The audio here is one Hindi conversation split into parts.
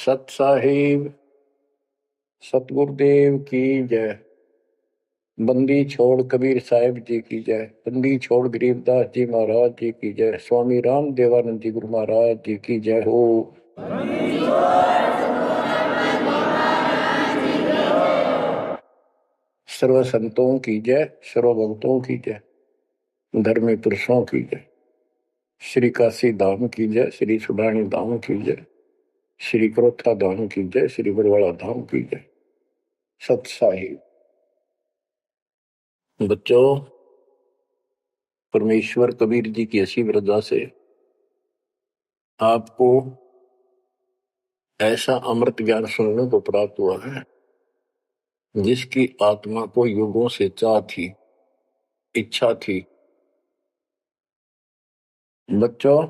सत साहिब सतगुरुदेव की जय। बंदी छोड़ कबीर साहिब जी की जय। बंदी छोड़ गरीबदास जी महाराज जी की जय। स्वामी राम देवानंद जी गुरु महाराज जी की जय हो। सर्व संतों की जय, सर्व भक्तों की जय, धर्मी पुरुषों की जय। श्री काशी धाम की जय, श्री सुडानी धाम की जय, श्री क्रोथा धाम की जय, श्री बरवाड़ा धाम की जय। सत साहिब बच्चों, परमेश्वर कबीर जी की असीम रजा से आपको ऐसा अमृत ज्ञान सुनने को प्राप्त हुआ है जिसकी आत्मा को युगों से चाह थी, इच्छा थी। बच्चों,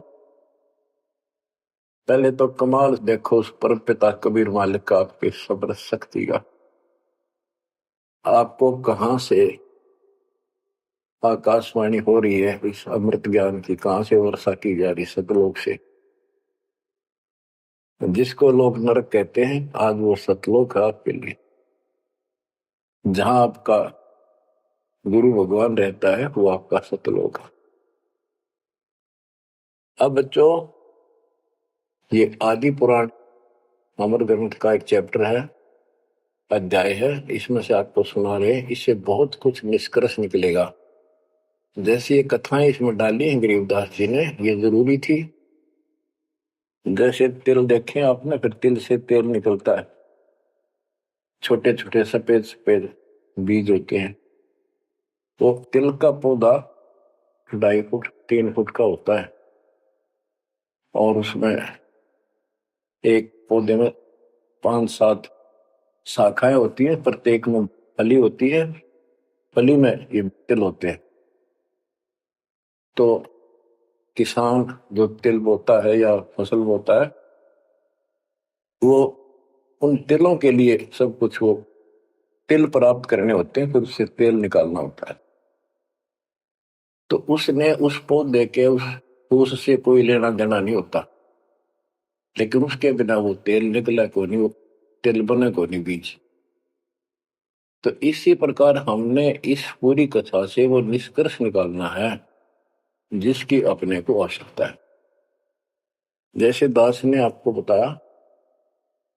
पहले तो कमाल देखो उस परम पिता कबीर मालिक का आपके सब्र शक्ति का। आपको कहां से आकाशवाणी हो रही है इस अमृत ज्ञान की, कहां से वर्षा की जा रही सतलोक से। जिसको लोग नरक कहते हैं आज वो सतलोक है आपके लिए। जहां आपका गुरु भगवान रहता है वो आपका सतलोक है। अब बच्चों, ये आदि पुराण अमर ग्रंथ का एक चैप्टर है, अध्याय है, इसमें से आपको सुना रहे, इससे बहुत कुछ निष्कर्ष निकलेगा। जैसे ये कथाएं इसमें डाली हैं गरीबदास जी ने, ये जरूरी थी। जैसे तिल देखें आपने, फिर तिल से तेल निकलता है, छोटे छोटे सफेद सफेद बीज होते हैं। वो तिल का पौधा 2.5 फुट 3 फुट का होता है और उसमें एक पौधे में 5-7 शाखाएं होती हैं, प्रत्येक में फली होती है, फली में ये तिल होते हैं। तो किसान जो तिल बोता है या फसल बोता है वो उन तिलों के लिए सब कुछ, वो तिल प्राप्त करने होते हैं, फिर उससे तेल निकालना होता है। तो उसने उस पौधे के उससे कोई लेना देना नहीं होता, लेकिन उसके बिना वो तेल निकला को नहीं, वो तिल बने को नहीं बीज। तो इसी प्रकार हमने इस पूरी कथा से वो निष्कर्ष निकालना है जिसकी अपने को आवश्यकता है। जैसे दास ने आपको बताया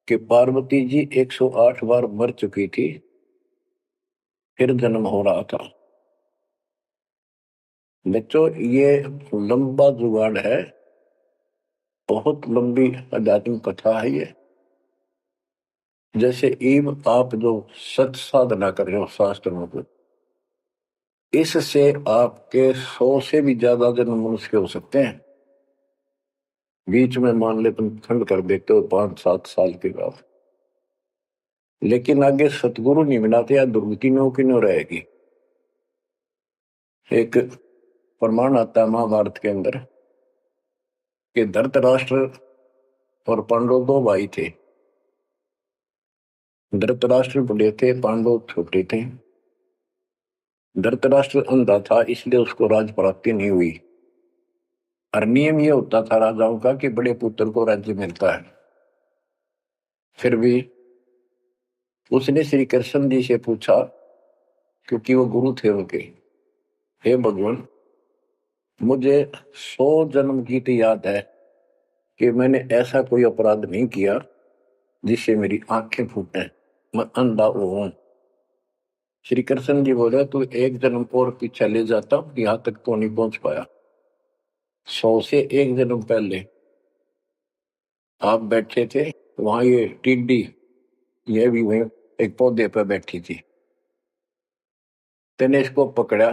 कि पार्वती जी 108 बार मर चुकी थी, फिर जन्म हो रहा था। बच्चों, ये लंबा जुगाड़ है, बहुत लंबी आध्यात्मिक कथा है ये। जैसे ईब आप जो सत साधना कर रहे हो शास्त्रों को, इससे आपके 100 से भी ज्यादा जन्म मनुष्य हो सकते हैं। बीच में मान ले तुम खंड कर देते हो 5-7 साल के बाद, लेकिन आगे सतगुरु नहीं मिलाते या दुर्गति में क्यों रहेगी। एक प्रमाण आता है महाभारत के अंदर कि धृतराष्ट्र और पांडव 2 भाई थे। धृतराष्ट्र बड़े थे, पांडव छोटे थे। धृतराष्ट्र अंधा था, इसलिए उसको राज प्राप्ति नहीं हुई। और नियम ये होता था राजाओं का कि बड़े पुत्र को राज्य मिलता है। फिर भी उसने श्री कृष्ण जी से पूछा, क्योंकि वो गुरु थे उनके, हे भगवान, मुझे 100 जन्म की तो याद है कि मैंने ऐसा कोई अपराध नहीं किया जिससे मेरी आंखें फूटे, मैं अंधा हूं। श्री कृष्ण जी बोले, तू 1 जन्म और पीछे ले जाता, यहां तक तो नहीं पहुंच पाया। 100 से 1 जन्म पहले आप बैठे थे, वहां ये टिड्डी, ये भी वहीं एक पौधे पर बैठी थी। तेने इसको पकड़ा,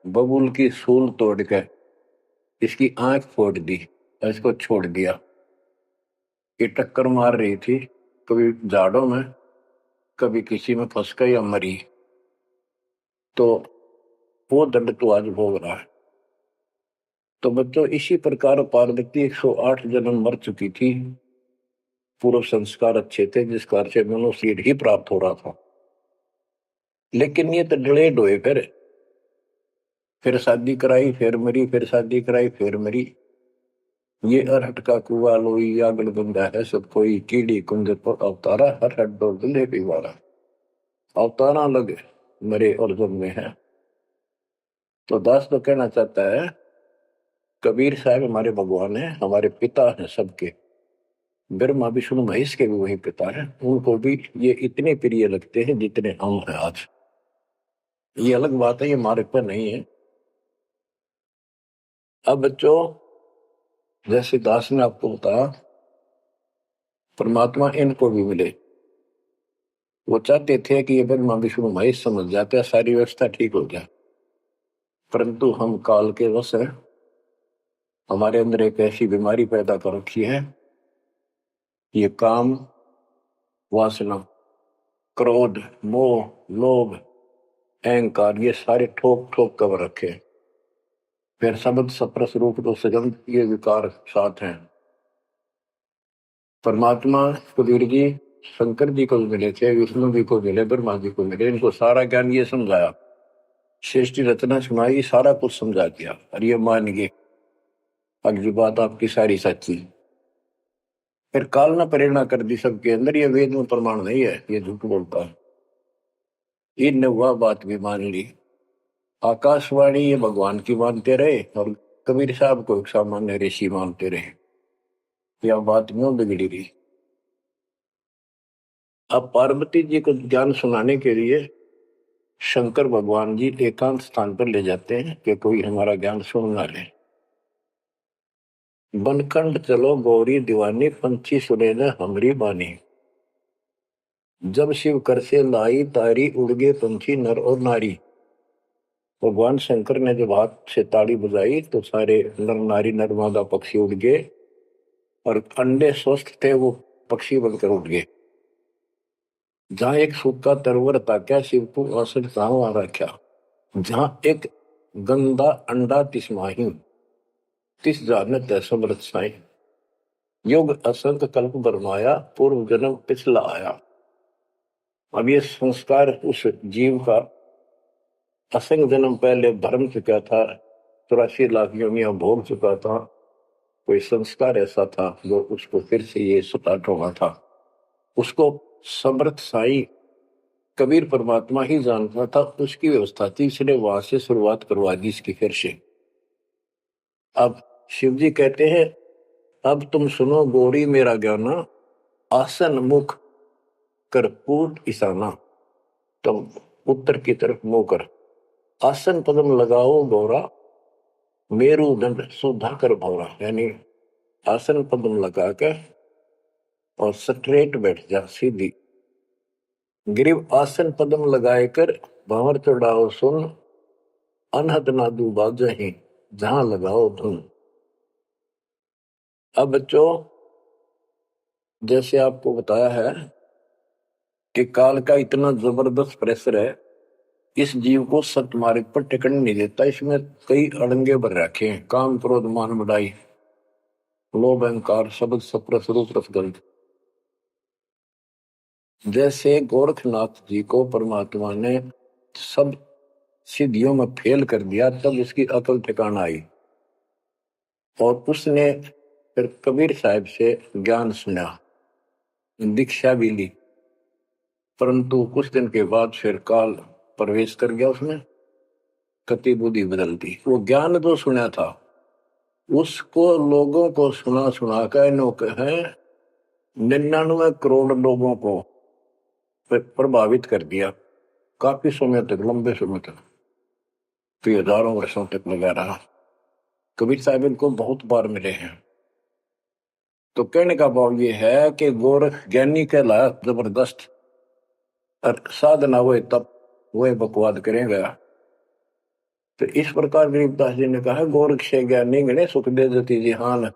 बबूल की सूल तोड़ के इसकी आंख फोड़ दी और इसको छोड़ दिया। ये टक्कर मार रही थी, कभी झाड़ों में, कभी किसी में फंस गई या मरी। तो वो दंड तो आज भोग रहा है। तो बच्चों, इसी प्रकार पार्वती 108 जन्म मर चुकी थी। पूर्व संस्कार अच्छे थे, जिस कारण से मनुष्य ही प्राप्त हो रहा था। लेकिन ये तो डिलेड हुए, फिर शादी कराई, फिर मरी, फिर शादी कराई, फिर मरी। ये अरहट का कुआ लोई आगल बंदा है सब कोई, कीड़ी कुंज पर अवतारा, हर हट डोल दिले पिवारा। अवतारा लगे मरे और जन्मे हैं। तो दास तो कहना चाहता है, कबीर साहब हमारे भगवान है, हमारे पिता हैं सबके, ब्रह्मा विष्णु महेश के भी वही पिता हैं, उनको भी ये इतने प्रिय लगते हैं जितने हम हैं आज। ये अलग बात है, ये मार्ग पर नहीं है। अब बच्चों, जैसे दास ने आपको बताया, परमात्मा इनको भी मिले। वो चाहते थे कि ये ब्रह्मा विष्णु महेश समझ जाते, सारी व्यवस्था ठीक हो जाए, परंतु हम काल के वश हैं। हमारे अंदर एक ऐसी बीमारी पैदा कर रखी है, ये काम, वासना, क्रोध, मोह, लोभ, अहंकार, ये सारे ठोक ठोक कर रखे। फिर शब्द सप्रस रूप तो सजन, ये विकार साथ हैं। परमात्मा कबीर जी शंकर जी को मिले थे, विष्णु जी को मिले, ब्रह्मा जी को मिले, इनको सारा ज्ञान ये समझाया, सृष्टि रचना सुनाई, सारा कुछ समझा दिया, और ये मान गए अगली बात आपकी सारी सच्ची। फिर काल ने प्रेरणा कर दी सबके अंदर, ये वेद में प्रमाण नहीं है, ये झूठ बोलता है। इनने वह बात भी मान ली। आकाशवाणी ये भगवान की मानते रहे, और कबीर साहब को एक सामान्य ऋषि मानते रहे। यह बात क्यों बिगड़ी रही? अब पार्वती जी को ज्ञान सुनाने के लिए शंकर भगवान जी एकांत स्थान पर ले जाते हैं कि कोई हमारा ज्ञान सुन ना ले। बनखंड चलो गौरी दीवानी, पंछी सुने न हमरी बानी। जब शिव कर से लाई तारी, उड़ गए पंछी नर और नारी। भगवान शंकर ने जब हाथ से ताड़ी बजाई तो सारे नर नारी नरमादा पक्षी उड़ गए, और अंडे स्वस्थ थे वो पक्षी बनकर उड़ गए। जहां एक सूखा तरवर था, क्या शिव को असर वहां रखा। जहां एक गंदा अंडा तिस्माही, तिस जानत समृत साई। युग असंख्य कल्प बरमाया, पूर्व जन्म पिछला आया। अब ये संस्कार उस जीव का असंख्य जन्म पहले भरम चुका था, 84 लाख योनियां भोग चुका था। कोई संस्कार ऐसा था जो उसको फिर से ये स्टार्ट होना था। उसको समर्थ साई कबीर परमात्मा ही जानता था, उसकी व्यवस्था थी, इसने वहां से शुरुआत करवा दी इसकी फिर से। अब शिव जी कहते हैं, अब तुम सुनो गौरी मेरा ज्ञाना, आसन मुख कर पूर्व ईशाना। तुम उत्तर की तरफ मुंह कर, आसन पदम लगाओ गौरा, मेरुदंड सुधा कर भौरा। यानी आसन पदम लगा कर और स्ट्रेट बैठ जा, सीधी। ग्रीव आसन पदम लगाए कर, भंवर चढ़ाओ सुन, अनहद नादू बाजही, जहां लगाओ धुन। अब बच्चों, जैसे आपको बताया है कि काल का इतना जबरदस्त प्रेशर है, इस जीव को सतमार्ग पर टिकने नहीं देता। इसमें कई अड़ंगे भर रखे हैं, काम क्रोध मान बढ़ाई, लोभ अहंकार, शब्द सप्रस रूप रसगंध। जैसे गोरखनाथ जी को परमात्मा ने सब सिद्धियों में फेल कर दिया, तब उसकी अकल ठिकाना आई, और उसने फिर कबीर साहब से ज्ञान सुना, दीक्षा भी ली, परंतु कुछ दिन के बाद फिर काल प्रवेश कर गया उसमें, कति बुद्धि बदल दी। वो ज्ञान जो सुना था उसको लोगों को सुना सुना कर है 99 करोड़ लोगों को प्रभावित कर दिया, काफी समय तक, लंबे समय तक, तो हजारों वर्षों तक लगा रहा। कबीर साहब इनको बहुत बार मिले हैं। तो कहने का भाव ये है कि गोरख ज्ञानी कहलाया जबरदस्त, और साधना हुए तब वह बकवाद करेगा। तो इस प्रकार गरीबदास जी ने कहा, गोरख से ज्ञानी गणे, सुख दे जति जिहान,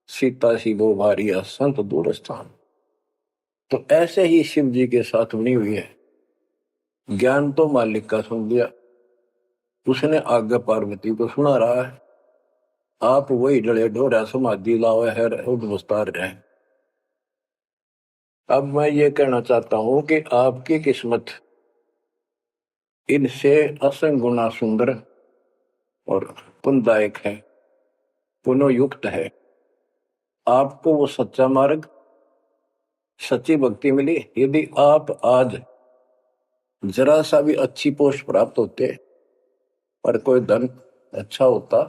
सीता सी वो भारी संत दूर स्थान। तो ऐसे ही शिव जी के साथ बनी हुई है। ज्ञान तो मालिक का सुन लिया, उसने आज्ञा पार्वती को सुना रहा है, आप वही डले ढोरा समाधि लाओ है उद्वस्तार रहे। अब मैं ये कहना चाहता हूं कि आपकी किस्मत इनसे असंग गुना सुंदर और पुण्यदायक है। पुनोयुक्त है। आपको वो सच्चा मार्ग, सच्ची भक्ति मिली। यदि आप आज जरा सा भी अच्छी पोस्ट प्राप्त होते और कोई धन अच्छा होता,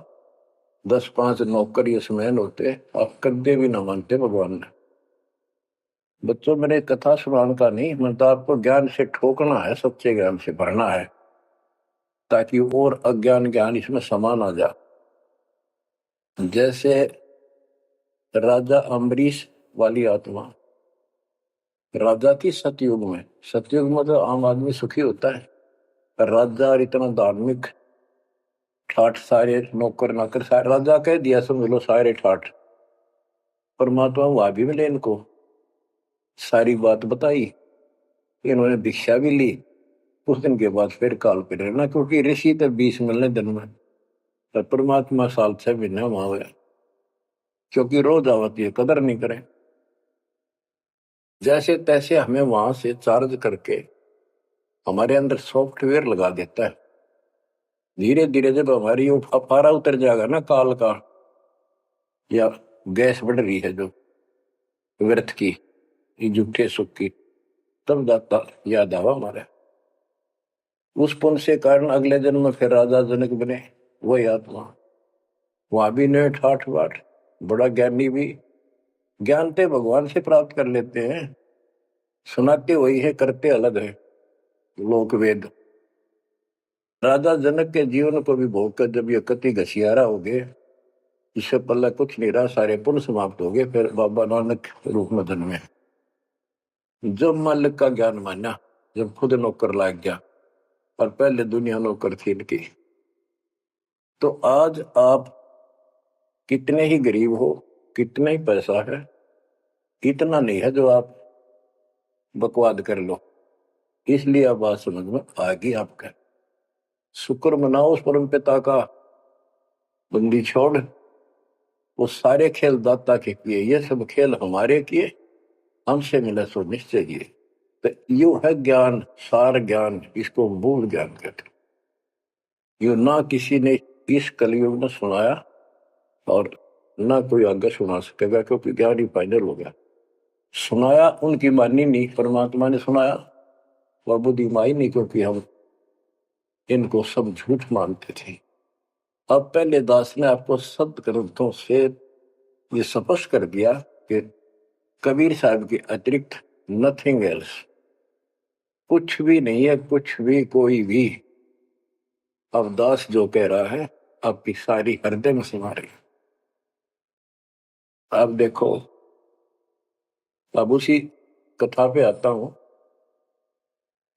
10-5 नौकर यशमैन होते, आप कदे भी ना मानते भगवान ने। बच्चों, मैंने कथा सुनाने का नहीं, मैं तो आपको ज्ञान से ठोकना है, सच्चे ज्ञान से भरना है, ताकि और अज्ञान ज्ञान इसमें समा ना जा। जैसे राजा अम्बरीश वाली आत्मा राजा की सतयुग में, सतयुग में तो आम आदमी सुखी होता है, राजा और इतना धार्मिक, ठाठ सारे नौकर नाकर सारे, राजा कह दिया समझ लो सारे ठाठ। परमात्मा वहां भी मिले इनको, सारी बात बताई, इन्होंने दीक्षा भी ली। कुछ दिन के बाद फिर काल पे रहना, क्योंकि ऋषि तो 20 मिलने दिन में, पर परमात्मा साल 6 महीने वहां हुए, क्योंकि रोज आवती है, कदर नहीं करें। जैसे तैसे हमें वहां से चार्ज करके हमारे अंदर सॉफ्टवेयर लगा देता है। धीरे धीरे जब हमारी वो अफारा उतर जाएगा ना काल का, या गैस बढ़ रही है जो व्यर्थ की, झूठे सुख की, तब जाता याद आवा हमारे। उस पुण्य से कारण अगले जन्म में फिर राजा जनक बने, वही आत्मा। वहां भी ने ठाठ बाट, बड़ा ज्ञानी भी, ज्ञानते भगवान से प्राप्त कर लेते हैं, सुनाते वही है, करते अलग है, लोक वेद। राजा जनक के जीवन को भी भोग कर जब ये कति घसियारा हो गए, इससे पल्ला कुछ नहीं रहा, सारे पुण्य समाप्त हो गए, फिर बाबा नानक रूप में जन्मे। जब मालिक का ज्ञान माना, जब खुद नौकर लाग गया, और पहले दुनिया नौकर थी इनकी। तो आज आप कितने ही गरीब हो, कितना ही पैसा है, इतना नहीं है जो आप बकवाद कर लो। इसलिए अब बात समझ में आ गई आपका। शुक्र मनाओ उस परम पिता का, बंदी छोड़। वो सारे खेल दाता के किए, ये सब खेल हमारे किए, हमसे मिला सो निश्चय किए। तो यू है ज्ञान, सार ज्ञान, इसको मूल ज्ञान कहते। यू ना किसी ने इस कलयुग में सुनाया, और ना कोई आगे सुना सकेगा, क्योंकि ज्ञान ही फाइनल हो गया। सुनाया उनकी मानी नहीं, परमात्मा ने सुनाया, और बुद्धि माई नहीं, क्योंकि हम इनको सब झूठ मानते थे। अब पहले दास ने आपको सद ग्रंथों से ये स्पष्ट कर दिया कि कबीर साहब के अतिरिक्त नथिंग एल्स, कुछ भी नहीं है, कुछ भी कोई भी। अब दास जो कह रहा है आपकी सारी हृदय में समा रही। अब देखो, अब उसी कथा पे आता हूं।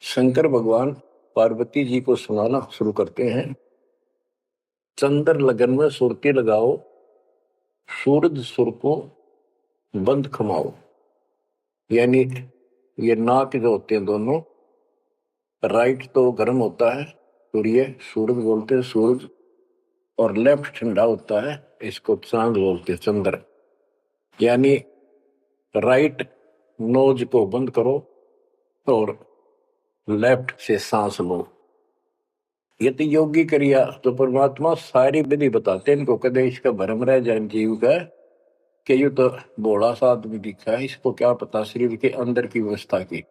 शंकर भगवान पार्वती जी को सुनाना शुरू करते हैं। चंद्र लगन में सुरती लगाओ, सूरज सुर को बंद खमाओ। यानी ये नाक जो होते हैं दोनों, राइट तो गर्म होता है, सूर्य सूरज बोलते हैं सूरज, और लेफ्ट ठंडा होता है, इसको चांद बोलते हैं चंद्र। यानी राइट नोज को बंद करो और लेफ्ट से सांस लो। ये तो योगी क्रिया, तो परमात्मा सारी विधि बताते हैं इनको, कदे इसका भरम रह जाए जीव का कि यू तो भोला सा आदमी दिखा है, इसको क्या पता शरीर के अंदर की व्यवस्था की,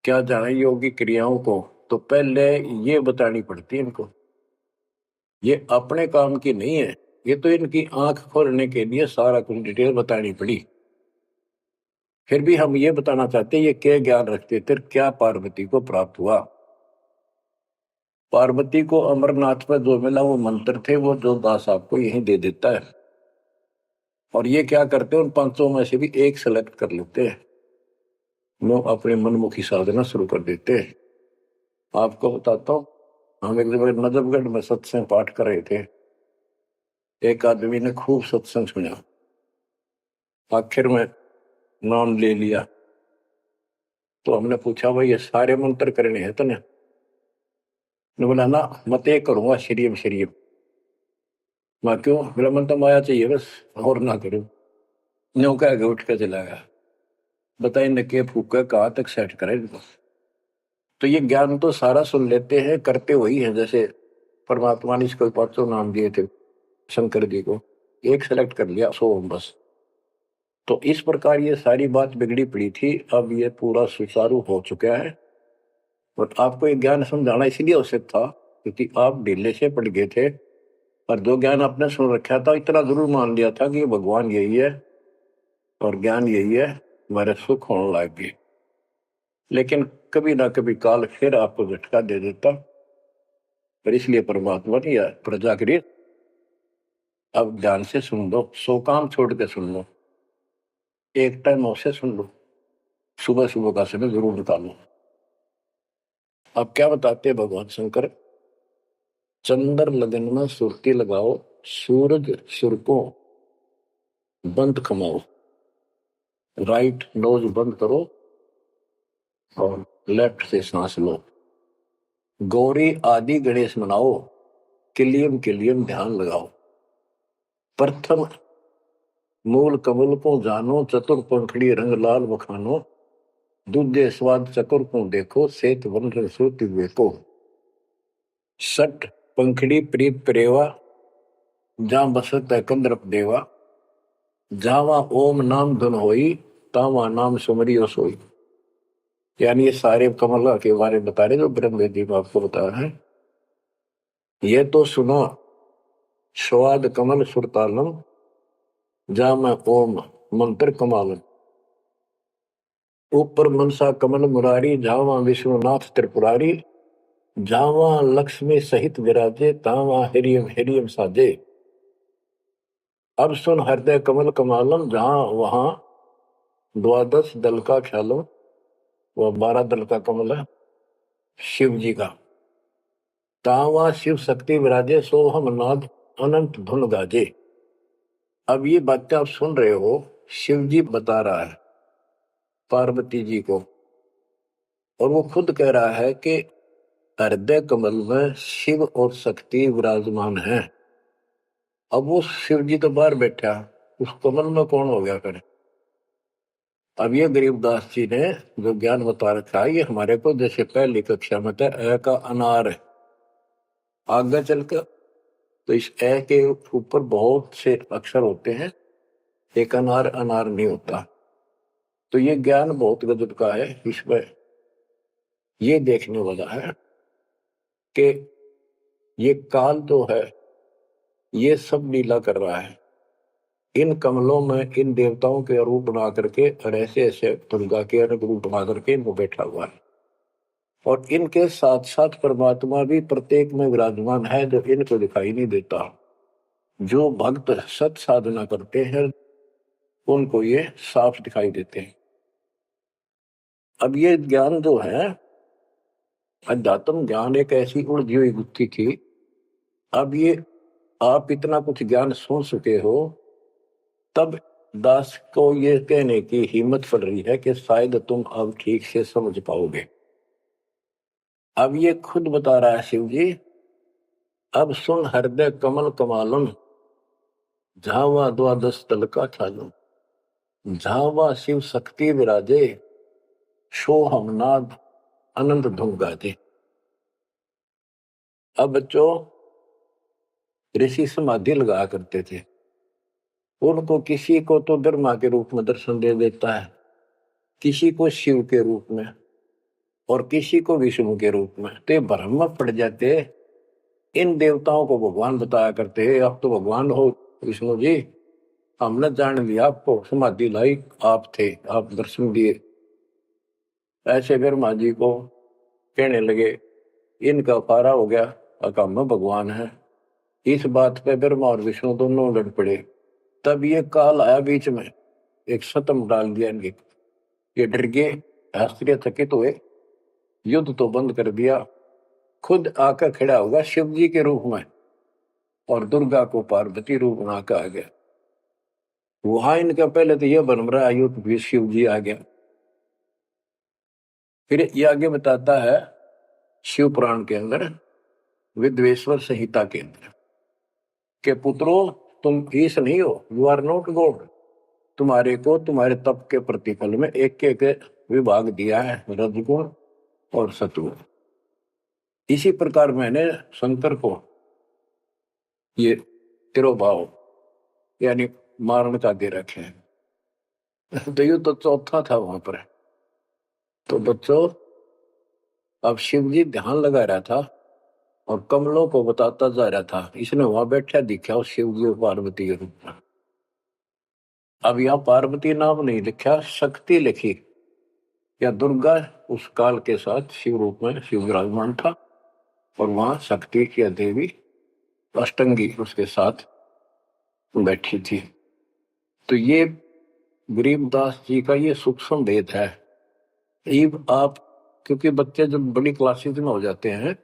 क्या जाने योगी क्रियाओं को। तो पहले ये बतानी पड़ती है इनको, ये अपने काम की नहीं है, ये तो इनकी आंख खोलने के लिए सारा कुछ डिटेल बतानी पड़ी। फिर भी हम ये बताना चाहते हैं ये क्या ज्ञान रखते थे, क्या पार्वती को प्राप्त हुआ। पार्वती को अमरनाथ में जो मिला वो मंत्र थे, वो जो दास आपको यही दे देता है। और ये क्या करते हैं, उन 500 में से भी एक सेलेक्ट कर लेते हैं, वो अपने मनमुखी साधना शुरू कर देते हैं। आपको बताता हूँ, हम एक जगह नजफगढ़ में सत्संग पाठ कर रहे थे। एक आदमी ने खूब सत्संग सुना, आखिर में नाम ले लिया। तो हमने पूछा भाई ये सारे मंत्र करने हैं तने? बोला ना, मत एक करूंगा श्रीम श्रीम। मैं क्यों? मेरा मन तो माया चाहिए बस, और ना करूं। न्यू कह के उठ के चला गया। बताइए न के फूका कहाँ तक सेट करे इनको। तो ये ज्ञान तो सारा सुन लेते हैं, करते वही है। जैसे परमात्मा ने इसको 500 नाम दिए थे शंकर जी को, एक सेलेक्ट कर लिया सोम बस। तो इस प्रकार ये सारी बात बिगड़ी पड़ी थी, अब ये पूरा सुचारू हो चुका है। और आपको ये ज्ञान समझाना इसलिए आवश्यक था क्योंकि आप ढीले से पड़ गए थे, और जो ज्ञान आपने सुन रखा था इतना जरूर मान लिया था कि भगवान यही है और ज्ञान यही है, मेरे सुख होने लग गए। लेकिन कभी ना कभी काल फिर आपको झटका दे देता, पर इसलिए परमात्मा ने यह प्रजा करी, अब ध्यान से सुन लो, 100 काम छोड़ के सुन लो, एक टाइम अवश्य सुन लो, सुबह सुबह का समय जरूर निकालो। अब क्या बताते हैं भगवान शंकर, चंद्र लगन में सुरती लगाओ, सूरज सुर को बंद कमाओ, राइट नोज बंद करो और लेफ्ट से सांस लो, गौरी आदि गणेश मनाओ, किलियम किलियम ध्यान लगाओ, प्रथम मूल कमल को जानो, चतुर पंखड़ी रंग लाल बखानो, दूजे स्वाद चकुर को देखो, सेत वन रसोति देखो, सट पंखड़ी प्रीत प्रेवा, जहां बसत है कंद्रप देवा, जावा ओम नाम धुन होई, तावा नाम सुमरियो सोई। यानी ये सारे कमल के बारे में बता रहे जो ब्रह्म वेदी में आपको बताया है। ये तो सुनो स्वाद कमल सुरतालम, जा मैं ओम मंत्र कमालम, ऊपर मनसा कमल मुरारी, जावा विश्वनाथ त्रिपुरारी, जावा लक्ष्मी सहित विराजे, तावा हिरियम हिरियम साजे। अब सुन हृदय कमल कमालम, जहां वहां 12 दल का ख्यालो, वह 12 दल का कमल है शिव जी का, तावा शिव शक्ति विराजे, सोहम नाद अनंत धुन गाजे। अब ये बातें आप सुन रहे हो, शिव जी बता रहा है पार्वती जी को, और वो खुद कह रहा है कि हृदय कमल में शिव और शक्ति विराजमान है। अब वो शिव जी तो बाहर बैठा, उस कमल में कौन हो गया करे। अब ये गरीबदास जी ने जो ज्ञान बता रखा है, ये हमारे को जैसे पहली कक्षा में था ए का अनार है, आगे चलकर तो इस ए के ऊपर बहुत से अक्षर होते हैं, एक अनार अनार नहीं होता। तो ये ज्ञान बहुत गजब का है। इसमें ये देखने वाला है कि ये काल जो है ये सब लीला कर रहा है, इन कमलों में इन देवताओं के रूप बना करके और ऐसे ऐसे दुर्गा के अनेक रूप बना करके इनको बैठा हुआ है, और इनके साथ साथ परमात्मा भी प्रत्येक में विराजमान है जो इनको दिखाई नहीं देता। जो भक्त सत साधना करते हैं उनको ये साफ दिखाई देते हैं। अब ये ज्ञान जो है अध्यात्म ज्ञान एक ऐसी उलझी हुई गुत्थी थी। अब ये आप इतना कुछ ज्ञान सुन चुके हो, तब दास को ये कहने की हिम्मत पड़ रही है कि शायद तुम अब ठीक से समझ पाओगे। अब ये खुद बता रहा है शिव जी, अब सुन हृदय कमल कमालम, झावा 12 दल का ख्यालम, झावा शिव शक्ति विराजे, सोहम नाद अनंत धुन गाजे। अब बच्चों ऋषि समाधि लगा करते थे, उनको किसी को तो ब्रह्मा के रूप में दर्शन दे देता है, किसी को शिव के रूप में और किसी को विष्णु के रूप में। तो ये भ्रम में पड़ जाते, इन देवताओं को भगवान बताया करते, आप तो भगवान हो विष्णु जी, हमने जान लिया आपको, समाधि लाई आप थे, आप दर्शन दिए। ऐसे ब्रह्मा जी को कहने लगे, इनका पारा हो गया, अकाम में भगवान है। इस बात पे ब्रह्मा और विष्णु दोनों लड़ पड़े। तब ये काल आया बीच में, एक सतम डाल दिया इनके, ये डर गए, आश्चर्यचकित हुए, युद्ध तो बंद कर दिया, खुद आकर खड़ा होगा शिव जी के रूप में और दुर्गा को पार्वती रूप बना कर आ गया। वहां इनका पहले तो यह बन रहा युद्ध भी शिव जी आ गया। फिर ये आगे बताता है शिव पुराण के अंदर, विद्वेश्वर संहिता के अंदर, के पुत्रों तुम ईश नहीं हो, यू आर नॉट गॉड, तुम्हारे को तुम्हारे तप के प्रतिफल में एक एक विभाग दिया है, रजगुण और सतगुण। इसी प्रकार मैंने शंकर को ये तिरोभाव यानी मारण का दे रखे हैं। तो ये तो चौथा था वहां पर। तो बच्चों, अब शिव जी ध्यान लगा रहा था और कमलों को बताता जा रहा था। इसने वहां बैठा दिखा उस शिव जी और पार्वती के रूप में। अब यहाँ पार्वती नाम नहीं लिखा, शक्ति लिखी, या दुर्गा उस काल के साथ शिव रूप में शिव विराजमान था, और वहां शक्ति की देवी अष्टंगी उसके साथ बैठी थी। तो ये गरीबदास जी का ये सूक्ष्म भेद है। ईब आप, क्योंकि बच्चे जब बड़ी क्लासेस में हो जाते हैं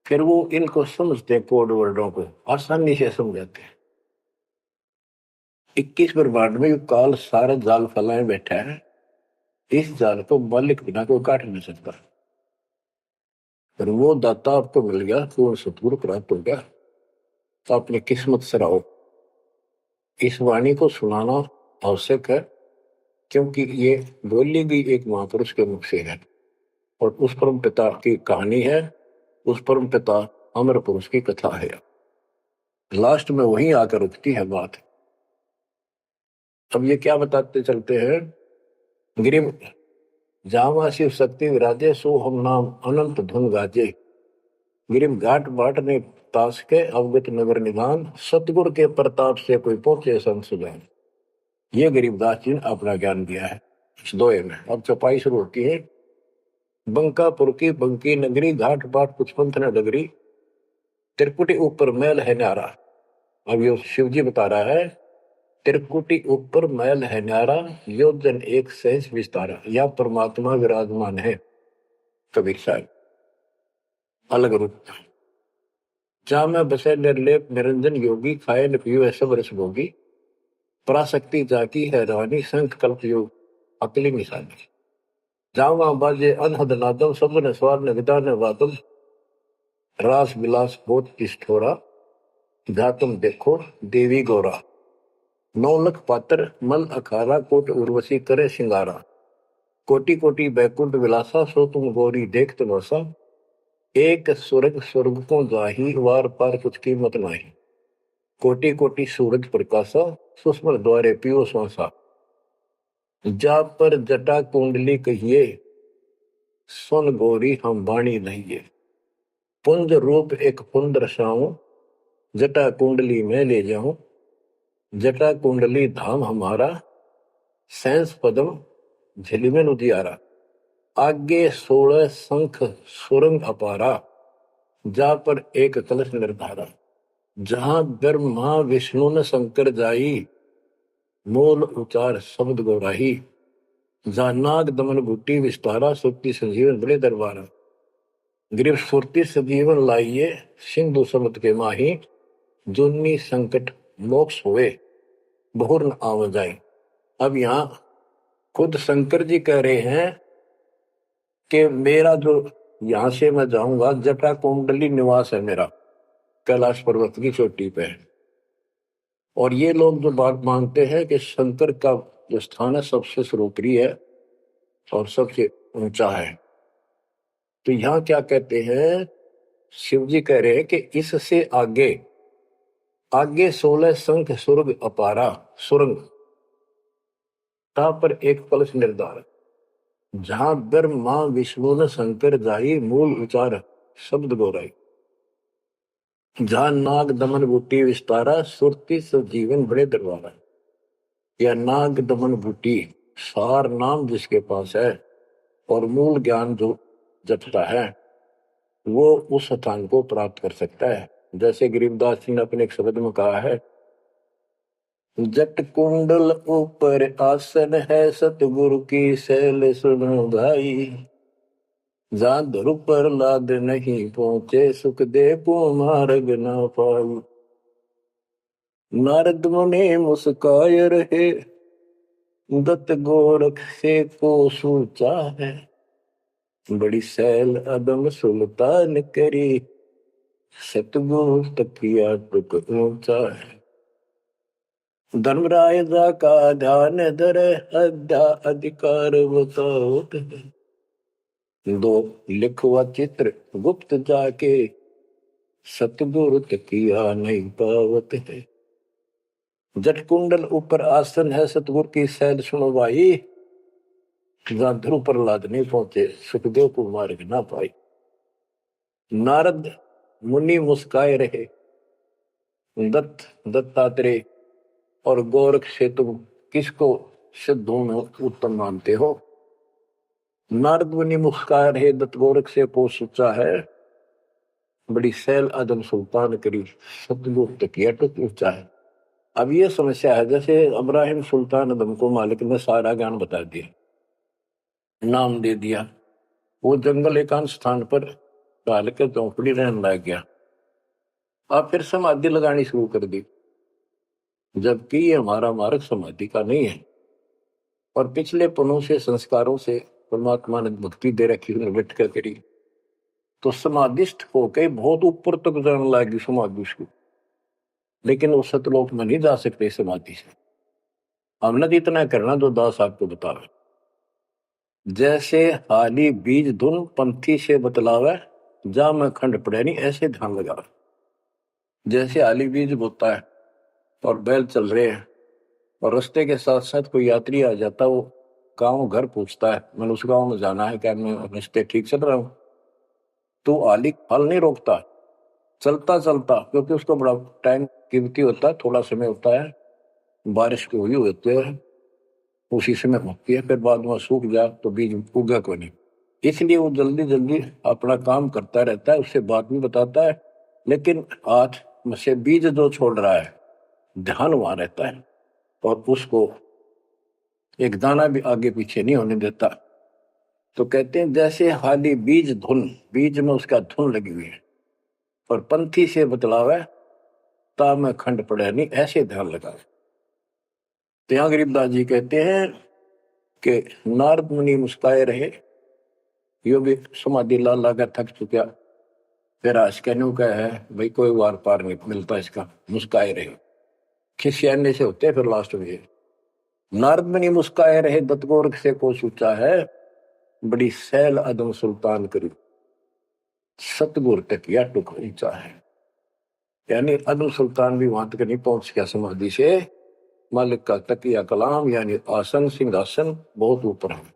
फिर वो इनको समझते हैं, कोड वर्डों को आसानी से समझाते हैं। 21 ब्रह्मांड में काल सारा जाल फैलाए बैठा है, इस जाल को मालिक बिना कोई काट नहीं सकता। फिर वो दाता आपको मिल गया, पूर्ण सतगुरु प्राप्त हो गया, तो अपनी किस्मत से रहो। इस वाणी को सुनाना आवश्यक है, क्योंकि ये बोली गई एक महापुरुष के मुख से है, और उस परम पिता की कहानी है, उस परम पिता अमर पुरुष की कथा है। लास्ट में वहीं आकर रुकती है बात। अब ये क्या बताते चलते हैं, गिरिम जावा शिव शक्ति विराजे, सो हम नाम अनंत धुन गाजे। गिरिम घाट बाट ने तास के अवगत नगर निधान, सतगुरु के प्रताप से कोई पहुंचे संसुजान। ये गरीबदास जी ने अपना ज्ञान दिया है इस दोहे में। अब चौपाई शुरू होती है। बंकापुर की बंकी नगरी, घाट बाट कुछ पंथ न डगरी, त्रिकुटी ऊपर महल है न्यारा। अब ये शिव जी बता रहा है, त्रिकुटी ऊपर महल है न्यारा, योजन एक सहज विस्तारा। या परमात्मा विराजमान है, कबीर साहब अलग रूप। जहां में बसे निर्लेप निरंजन योगी, खाए न पियो सब रस भोगी। पराशक्ति जाकी है रानी, संख कल्प योग अकली निशानी। जावा बाजे अनहद नादम, सब न स्वार न विदा न वादम। रास विलास बहुत पिष्ठोरा, जा तुम देखो देवी गौरा। 9 लख पात्र मल अखारा, कोट उर्वशी करे सिंगारा। कोटि कोटि बैकुंठ विलासा, सो तुम गौरी देख तमाशा। एक स्वर्ग स्वर्ग को जाही, वार पार कुछ कीमत नाही। कोटि कोटि सूरज प्रकाशा, सुषमन द्वारे पियो श्वासा। जा पर जटा कुंडली कहिए, सुन गौरी हम वाणी नहिए। पुंज रूप एक पुंज रसाऊं, जटा कुंडली में ले जाऊं। जटा कुंडली धाम हमारा, सैंस पदम झिलमिल उजियारा। आगे 16 शंख सुरंग अपारा, जा पर एक कलश निर्धारा। जहां ब्रह्मा विष्णु न शंकर जाई, मूल उचार शब्द गौराही। जहां नाग दमन बूटी विस्तारा, सुक्ति संजीवन बड़े दरबारा। गिरिव सुरती सजीवन लाइए, सिंधु समुद्र के माही। जुन्नी संकट मोक्ष हुए, बहुर न आव जाए। अब यहाँ खुद शंकर जी कह रहे हैं कि मेरा जो यहां से मैं जाऊंगा, जटा कुंडली निवास है मेरा, कैलाश पर्वत की चोटी पे है। और ये लोग जो बात मानते हैं कि शंकर का जो स्थान है सबसे सर्वोपरि है और सबसे ऊंचा है, तो यहाँ क्या कहते हैं, शिव जी कह रहे हैं कि इससे आगे आगे 16 शंख सुरग अपारा, सुरंग ता पर एक कलश निर्धार। जहां ब्रह्मा विष्णु न शंकर जाई, मूल उचार शब्द गौराई। जहां नाग दमन बूटी विस्तारा, सुरती जीवन बड़े दरबारा। या नाग दमन बूटी सार नाम जिसके पास है और मूल ज्ञान जो जपता है, वो उस स्थान को प्राप्त कर सकता है। जैसे गरीबदास जी ने अपने एक शब्द में कहा है, जट कुंडल ऊपर आसन है, सतगुरु की शैल सुनो भाई। जहां ध्रुव पर लाद नहीं पहुंचे, सुख दे को मार्ग न पाई। नारद मुनि मुस्काय रहे, दत्त गोरख से को सूचा है। बड़ी सैल अदम सुल्तान करी, सतगुरु तकिया टुक ऊंचा है। धर्मराय जा का ध्यान धरे, अध्या अधिकार बताओ। दो लिखवा चित्र गुप्त जाके, सतगुरु तकिया नहीं पावत है। जट कुंडल ऊपर आसन है सतगुर की सैल सुनो भाई, जहां ध्रुव प्रहलाद नहीं पहुंचे सुखदेव को मार्ग ना पाई। नारद मुनि मुस्काए रहे, दत्तात्रेय और गोरख से तुम किसको सिद्धों में उत्तम मानते हो? नारद मुनि मुस्काए रहे, दत्त गोरख से पोष ऊंचा है, बड़ी सैल आदम सुल्तान करी सतगुर तकिया टुक ऊंचा है। अब ये समस्या है, जैसे इब्राहिम सुल्तान आदम को मालिक ने सारा ज्ञान बता दिया, नाम दे दिया, वो जंगल एकांत स्थान पर डाल के झोंपड़ी रहने लग गया। अब फिर समाधि लगानी शुरू कर दी, जबकि ये हमारा मार्ग समाधि का नहीं है, और पिछले पनों से संस्कारों से परमात्मा ने भक्ति दे रखी, उन्हें बैठ कर करी, तो समाधिस्थ होके बहुत ऊपर तक जाने लगी समाधि उसको, लेकिन वो सतलोक में नहीं जा सकते समाधि से। हमने तो इतना करना जो दास आपको बतावे, जैसे हाली बीज धुन पंथी से बतलावे, जा में खंड पड़े नहीं ऐसे ध्यान लगा। जैसे हाली बीज बोता है और बैल चल रहे हैं, और रास्ते के साथ साथ कोई यात्री आ जाता, वो गाँव घर पूछता है मैंने उस गाँव में जाना है, क्या मैं रास्ते ठीक चल रहा हूँ? तो हाली फल नहीं रोकता, चलता चलता, क्योंकि उसको बड़ा टाइम कीमती होता है, थोड़ा समय होता है, बारिश को हुई होती है उसी समय होती है, फिर बाद में सूख जाए तो बीज उगा को नहीं, इसलिए वो जल्दी जल्दी अपना काम करता रहता है, उससे बात भी बताता है, लेकिन हाथ में से बीज जो छोड़ रहा है ध्यान वहां रहता है, और उसको एक दाना भी आगे पीछे नहीं होने देता। तो कहते हैं जैसे हाली बीज धुन, बीज में उसका धुन लगी हुई है, और पंथी से बतलावे, ता में खंड पड़े नहीं ऐसे ध्यान लगावे। तो यहाँ गरीबदास जी कहते हैं कि नारद मुनि मुस्काए रहे, यो भी समाधि ला लागा थक चुका, फिर आज कहने का है भाई कोई वार पार नहीं मिलता इसका, मुस्काए रहे, खिसियाने से होते फिर लास्ट में। नारद मुनि मुस्काए रहे, दत्तगोरख से को सोचा है, बड़ी सैल अदम सुल्तान करी सतगुर तकिया टुक ऊंचा है। यानी अदम सुल्तान भी वहां तक नहीं पहुंच गया समाधि से, मालिक का तकिया कलाम यानी आसन सिंहासन बहुत ऊपर है।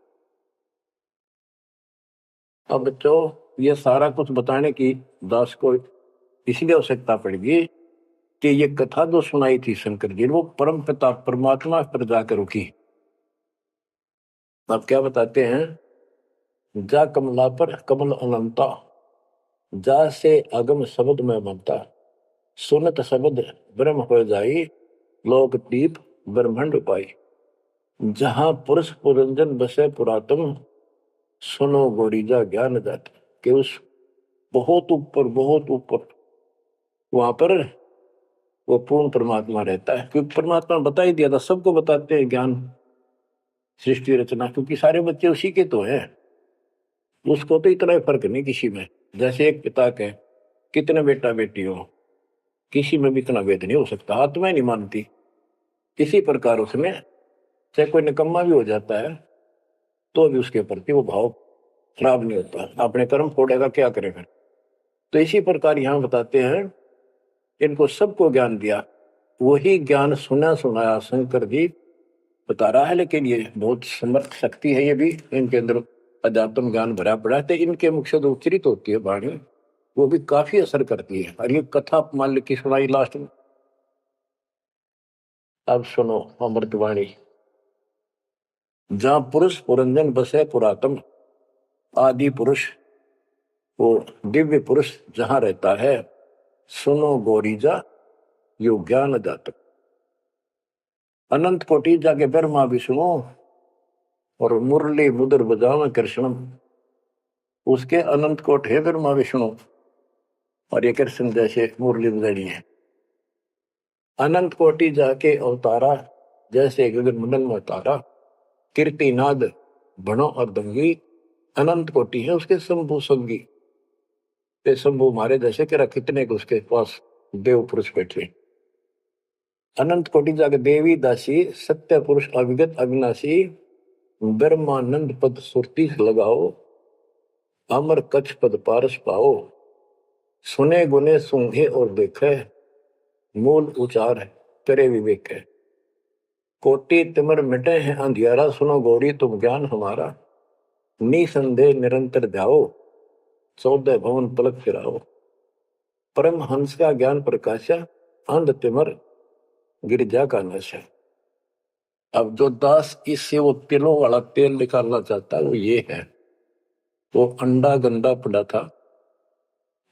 अब बच्चों ये सारा कुछ बताने की दास को इसलिए आवश्यकता पड़ेगी कि ये कथा जो सुनाई थी शंकर जी, वो परम पिता परमात्मा पर जाकर रुकी। आप क्या बताते हैं, जा कमला पर कमल अनंता, जा से अगम शब्द में बनता, सुनत शब्द ब्रह्म हो जाई, लोक दीप ब्रह्मंड पाई, जहां पुरुष पुरंजन बसे पुरातन, सुनो गोरीजा ज्ञान जात। कि उस बहुत ऊपर वहां पर वो पूर्ण परमात्मा रहता है, क्योंकि परमात्मा बता ही दिया था, सबको बताते हैं ज्ञान सृष्टि रचना, क्योंकि सारे बच्चे उसी के तो हैं, उसको तो इतना फर्क नहीं किसी में। जैसे एक पिता के कितने बेटा बेटी हो, किसी में भी इतना भेद नहीं हो सकता, आत्मा नहीं मानती। इसी प्रकार उसमें चाहे कोई निकम्मा भी हो जाता है तो भी उसके प्रति वो भाव खराब नहीं होता, अपने कर्म फोड़ेगा क्या करेगा। तो इसी प्रकार यहाँ बताते हैं, इनको सबको ज्ञान दिया, वही ज्ञान सुना सुनाया शंकर जी बता रहा है, लेकिन ये बहुत समर्थ शक्ति है, ये भी इनके अंदर अध्यात्म ज्ञान भरा पड़ा है, तो इनके मुख से जो उच्चरित होती है वाणी वो भी काफी असर करती है। और ये कथा मान ली की सुनाई लास्ट में, अब सुनो अमृतवाणी। जहां पुरुष पुरंजन बसे पुरातन, आदि पुरुष वो दिव्य पुरुष जहां रहता है, सुनो गोरीजा यो ज्ञान जातक, अनंत कोटि जाके ब्रह्मा विष्णु और मुरली मुद्र बजाव कृष्णम, उसके अनंत कोट है ब्रह्मा विष्णु, और ये कृष्ण जैसे मुरली बजानी है। अनंत कोटि जाके अवतारा, जैसे गगन मंडल में अवतारा, कीर्तिनाद बनो और दंगी, अनंत कोटि है उसके शंभु संगी, ते शंभु मारे जैसे कि कितने को उसके पास देव पुरुष बैठे। अनंत कोटि जाके देवी दासी, सत्य पुरुष अविगत अविनाशी, ब्रह्मानंद पद सुरती लगाओ, अमर कच्छ पद पारस पाओ, सुने गुने सूंघे और देखे, मूल उचार करे विवेक है। कोटि तिमिर मिटे हैं अंधियारा, सुनो गौरी तुम ज्ञान हमारा, निसंदेह निरंतर ध्याओ, 14 भवन पलक फिराओ। परम हंस का ज्ञान प्रकाशा, अंध तिमिर गिरजा का नशा। अब जो दास इससे वो तिलों वाला तेल निकालना चाहता है वो ये है। वो अंडा गंदा पड़ा था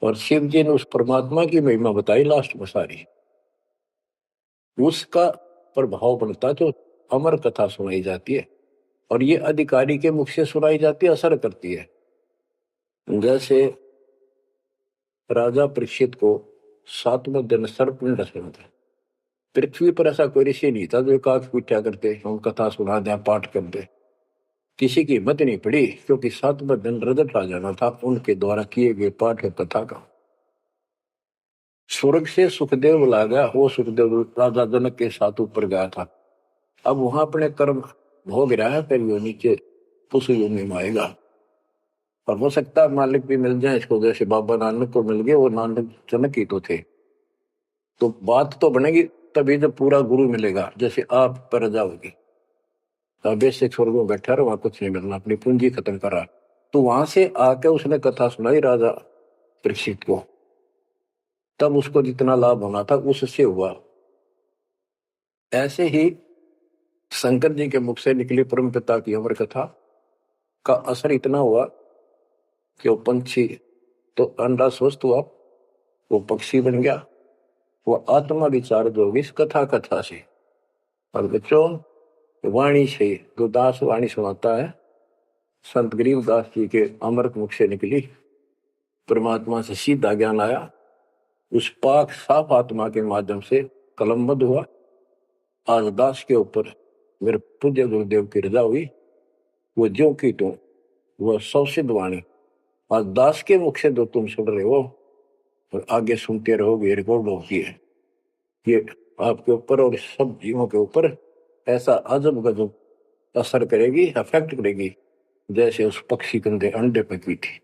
और शिव जी ने उस परमात्मा की महिमा बताई लास्ट में सारी, उसका प्रभाव बनता जो अमर कथा सुनाई जाती है और ये अधिकारी के मुख से सुनाई जाती है, असर करती है। जैसे राजा परीक्षित को 7वें दिन सर्प ने डसा था। पृथ्वी पर ऐसा कोई ऋषि नहीं था जो एकाक पूछा करते हम कथा सुना दें पाठ कर दे, किसी की हिम्मत नहीं पड़ी, क्योंकि 7वें दिन रजत आ जाना था उनके द्वारा किए गए पाठ कथा का। स्वर्ग से सुखदेव बुला गया, वो सुखदेव राजा जनक के साथ ऊपर गया था। अब वहां अपने कर्म भोग रहा है, फिर वो नीचे पुष्प योनि में आएगा और हो सकता है मालिक भी मिल जाए इसको, जैसे बाबा नानक को मिल गए, वो नानक जनक ही तो थे। तो बात तो बनेगी तभी जब पूरा गुरु मिलेगा, जैसे आप पर जाओगी बेसिक स्वर्ग में बैठा रहा, वहां कुछ नहीं मिलना, अपनी पूंजी खत्म करा। तो वहां से आके उसने कथा सुनाई राजा परीक्षित को, तब उसको जितना लाभ होना था उससे हुआ। ऐसे ही शंकर जी के मुख से निकली परम पिता की अमर कथा का असर इतना हुआ कि वो पंछी तो अंडा स्वस्थ हुआ, वो पक्षी बन गया, वो आत्मा विचार जो होगी इस कथा से। और बच्चों वाणी से जो दास वाणी सुनाता है, संत गरीबदास जी के अमृत मुख से निकली, परमात्मा से सीधा ज्ञान आया, उस पाक साफ आत्मा के माध्यम से कलमबद्ध हुआ। आज दास के ऊपर मेरे पूज्य गुरुदेव की रजा हुई, वो ज्यों की त्यों वह सौसिद्ध वाणी आज दास के मुख से जो तुम सुन रहे हो और आगे सुनते रहोगे, रिकॉर्ड होगी है, ये आपके ऊपर और सब जीवों के ऊपर ऐसा अजब गजब असर करेगी, अफेक्ट करेगी, जैसे उस पक्षी कंधे अंडे पे की थी।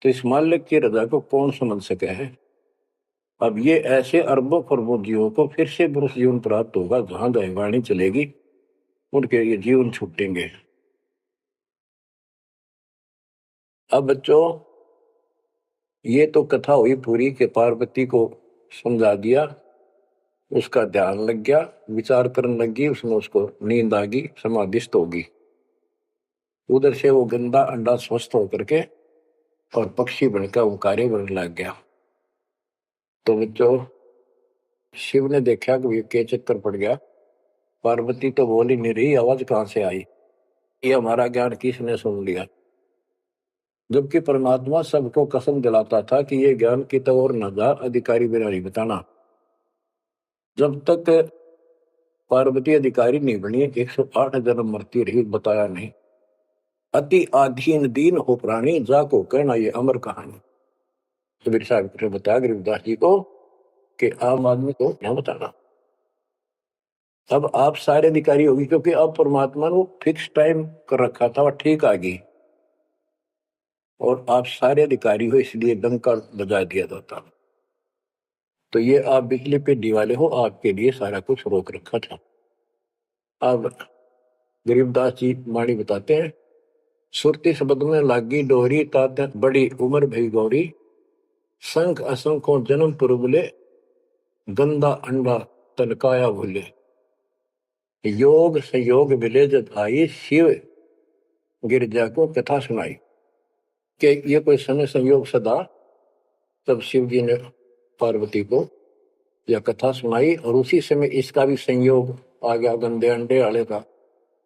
तो इस मालिक की रजा को कौन समझ सके है। अब ये ऐसे अरबों खरबों जीवों को फिर से पुरुष जीवन प्राप्त होगा, जहां जहां वाणी चलेगी उनके ये जीवन छूटेंगे। अब बच्चों ये तो कथा हुई पूरी के पार्वती को समझा दिया, उसका ध्यान लग गया, विचार करने लगी, उसमें उसको नींद आ गई, समाधिस्थ होगी। उधर से वो गंदा अंडा स्वस्थ होकर के और पक्षी बनकर ओंकारे बनने लग गया। तो बच्चों शिव ने देखा कि ये के चक्कर पड़ गया, पार्वती तो बोली नहीं रही, आवाज कहां से आई, ये हमारा ज्ञान किसने सुन लिया। जबकि परमात्मा सबको कसम दिलाता था कि ये ज्ञान की तो और न जा, अधिकारी बिना नहीं बताना। जब तक पार्वती अधिकारी नहीं बनी 108 जन्म मरती रही, बताया नहीं। अति आधीन दीन हो प्राणी, जाको कहना ये अमर कहानी। कबीर साहब ने बताया गरीबदास जी को कि आम आदमी को क्या बताना। अब आप सारे अधिकारी होगी, क्योंकि अब परमात्मा ने फिक्स टाइम कर रखा था, वह ठीक आ गई और आप सारे अधिकारी हो, इसलिए डंका बजा दिया जाता। तो ये आप बिजली पे दीवाले हो, आपके लिए सारा कुछ रोक रखा था। अब गरीबदास जी वाणी बताते हैं, सुरती शब्द में लागी डोरी, तात बड़ी उम्र भई गौरी, संख असंखों जन्म पुरबले, गंदा अंडा तनकाया भूले। योग संयोग मिले जब आई, शिव गिरजा को कथा सुनाई। कि ये कोई समय संयोग सदा, तब शिव जी ने पार्वती को यह कथा सुनाई और उसी समय इसका भी संयोग आ गया, गंदे अंडे वाले का,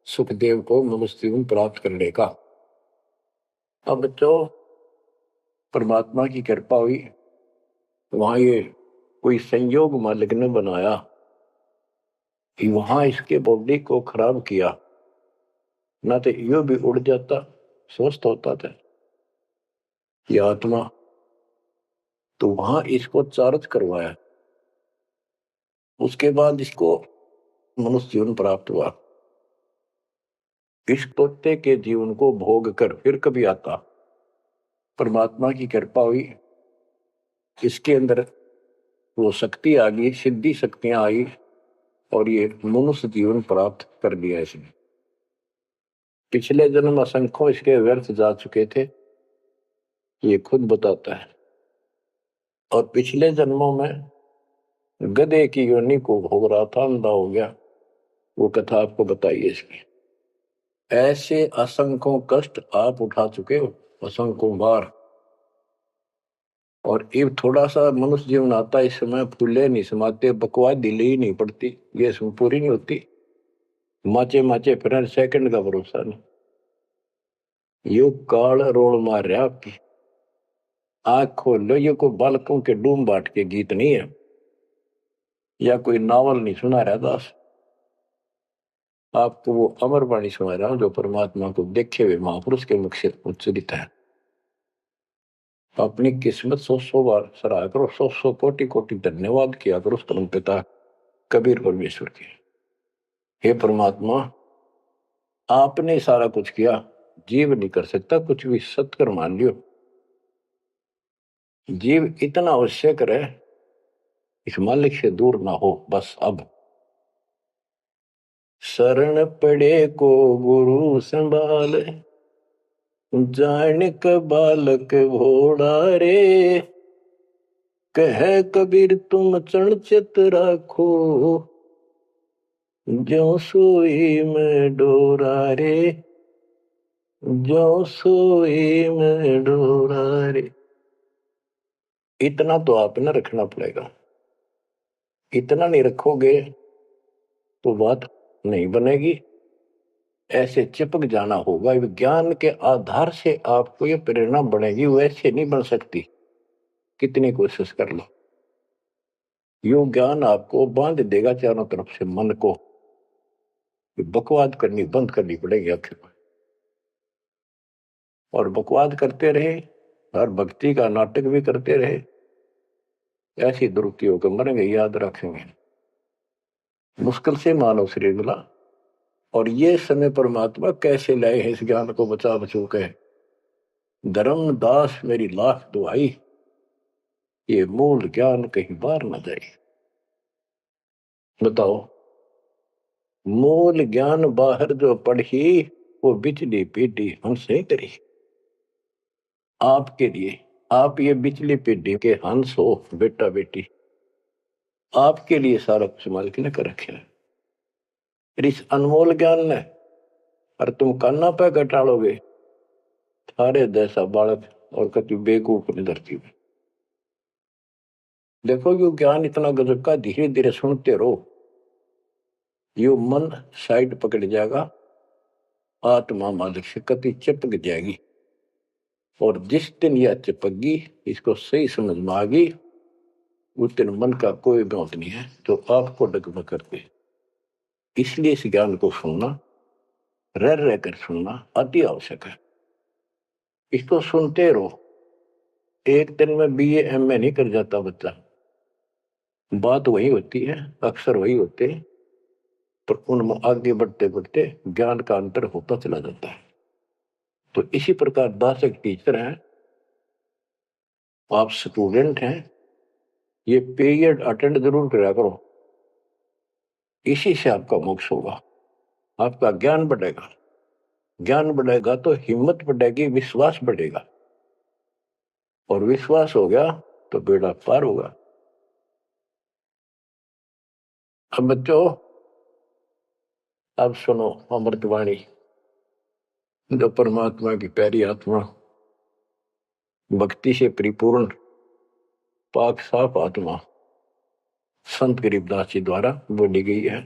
सुखदेव को मनुष्य जीवन प्राप्त करने का। अब बच्चों परमात्मा की कृपा हुई, वहां ये कोई संयोग मालिक ने बनाया कि वहां इसके बॉडी को खराब किया, ना तो यो भी उड़ जाता, स्वस्थ होता था ये आत्मा। तो वहां इसको चार्ज करवाया, उसके बाद इसको मनुष्य जीवन प्राप्त हुआ। इस तोते के जीवन को भोग कर फिर कभी आता, परमात्मा की कृपा हुई, इसके अंदर वो शक्ति आ गई, सिद्धि शक्तियां आई और ये मनुष्य जीवन प्राप्त कर लिया इसने। पिछले जन्म असंख्यों इसके व्यर्थ जा चुके थे, ये खुद बताता है। और पिछले जन्मों में गधे की योनि को भोग रहा था, अंधा हो गया, वो कथा आपको बताइए इसकी। ऐसे असंख्यों कष्ट आप उठा चुके हो, असंख्यों बार। और ये थोड़ा सा मनुष्य जीवन आता है, इस समय फूले नहीं समाते, बकवास ढीली ही नहीं पड़ती, ये इसमें पूरी नहीं होती, माचे माचे फिर सेकंड का भरोसा नहीं। यो काल रोल मार रहा आपकी, आंख खोल लो, ये कोई बालकों के डूम बाट के गीत नहीं है, या कोई नावल नहीं सुना रहा दास, आपको वो अमर वाणी सुना रहा हूं जो परमात्मा को देखे हुए महापुरुष के मुख से उच्चरित है। अपनी किस्मत 100 बार सराहा करो, 100 कोटि कोटि धन्यवाद किया करो उस परम पिता कबीर परमेश्वर के। हे परमात्मा, आपने सारा कुछ किया, जीव नहीं कर सकता कुछ भी, सत्कर मान लियो। जीव इतना आवश्यक रहे, इस मालिक से दूर ना हो बस। अब शरण पड़े को गुरु संभाल, जान क बालक भोड़ा रे, कह कबीर तुम चरण चित राखो, जो सोई में डोरा रे, जो सोई में डोरा रे। इतना तो आप न रखना पड़ेगा, इतना नहीं रखोगे तो बात नहीं बनेगी, ऐसे चिपक जाना होगा। विज्ञान के आधार से आपको ये प्रेरणा बनेगी, वैसे नहीं बन सकती, कितनी कोशिश कर लो। यो ज्ञान आपको बांध देगा चारों तरफ से मन को, बकवाद करनी बंद करनी पड़ेगी आखिर में। और बकवाद करते रहे और भक्ति का नाटक भी करते रहे, ऐसी दुरुक्ति होकर मरेंगे, याद रखेंगे। मुश्किल से मानव शरीर मिला, और ये समय परमात्मा कैसे लाए हैं इस ज्ञान को बचा बचो के। धर्मदास मेरी लाख दुआई, ये मूल ज्ञान कहीं बार न जाए। बताओ, मूल ज्ञान बाहर जो पढ़ी, वो बिचली पीढ़ी हमसे करी। आपके लिए, आप ये बिचली पीढ़ी के हंस हो, बेटा बेटी, आपके लिए सारा कुछ मालिक ने कर रखे है। इस अनमोल ज्ञान ने, और तुम कान्ना पे घटाड़ोगे थारे जैसा बालक और कति बेकूफ ने धरती में। देखो यो ज्ञान इतना गजब का, धीरे धीरे सुनते रहो, यो मन साइड पकड़ जाएगा, आत्मा मालिक से कति चिपक जाएगी। और जिस दिन यह चिपकी, इसको सही समझ में आ गई, उस दिन मन का कोई बात नहीं है तो आपको डगमग करते। इसलिए इस ज्ञान को सुनना, रह रहकर सुनना अति आवश्यक है। इसको सुनते रहो, एक दिन में बीए एमए नहीं कर जाता बच्चा, बात वही होती है, अक्सर वही होते हैं, पर उनमें आगे बढ़ते बढ़ते ज्ञान का अंतर होता चला जाता है। तो इसी प्रकार दास एक टीचर है, आप स्टूडेंट हैं, ये पीरियड अटेंड जरूर करा करो, इसी से आपका मोक्ष होगा, आपका ज्ञान बढ़ेगा। ज्ञान बढ़ेगा तो हिम्मत बढ़ेगी, विश्वास बढ़ेगा, और विश्वास हो गया तो बेड़ा पार होगा। अब बच्चों, अब सुनो अमृतवाणी, जो परमात्मा की प्यारी आत्मा, भक्ति से परिपूर्ण पाक साफ आत्मा संत गरीबदास जी द्वारा बोली गई है,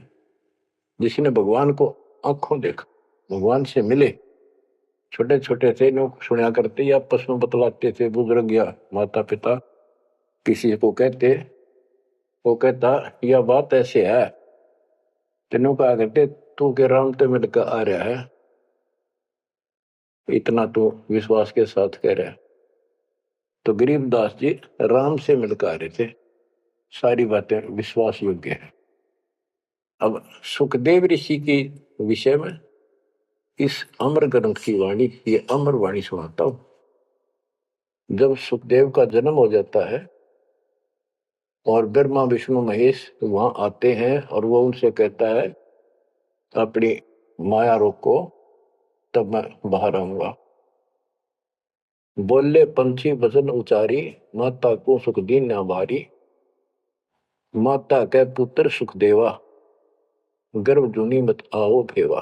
जिसने भगवान को आंखों देखा, भगवान से मिले। छोटे छोटे थे, लोग सुना करते या आपस में बतलाते थे, बुजुर्ग या माता पिता किसी को कहते, वो कहता यह बात ऐसे है, तेनों कहा करते तू के राम तो मिलकर आ रहा है, इतना तो विश्वास के साथ कह रहा है। तो गरीबदास जी राम से मिलकर आ रहे थे, सारी बातें विश्वास योग्य है। अब सुखदेव ऋषि के विषय में इस अमर ग्रंथ की वाणी, ये अमर वाणी सुनाता हूं। जब सुखदेव का जन्म हो जाता है और ब्रह्मा विष्णु महेश वहां आते हैं और वो उनसे कहता है अपनी माया रोको, तब मैं बाहर आऊंगा। बोले पंछी वचन उचारी, माता को सुख दीन न भारी। माता के पुत्र सुख देवा, गर्भ जूनी मत आओ भेवा।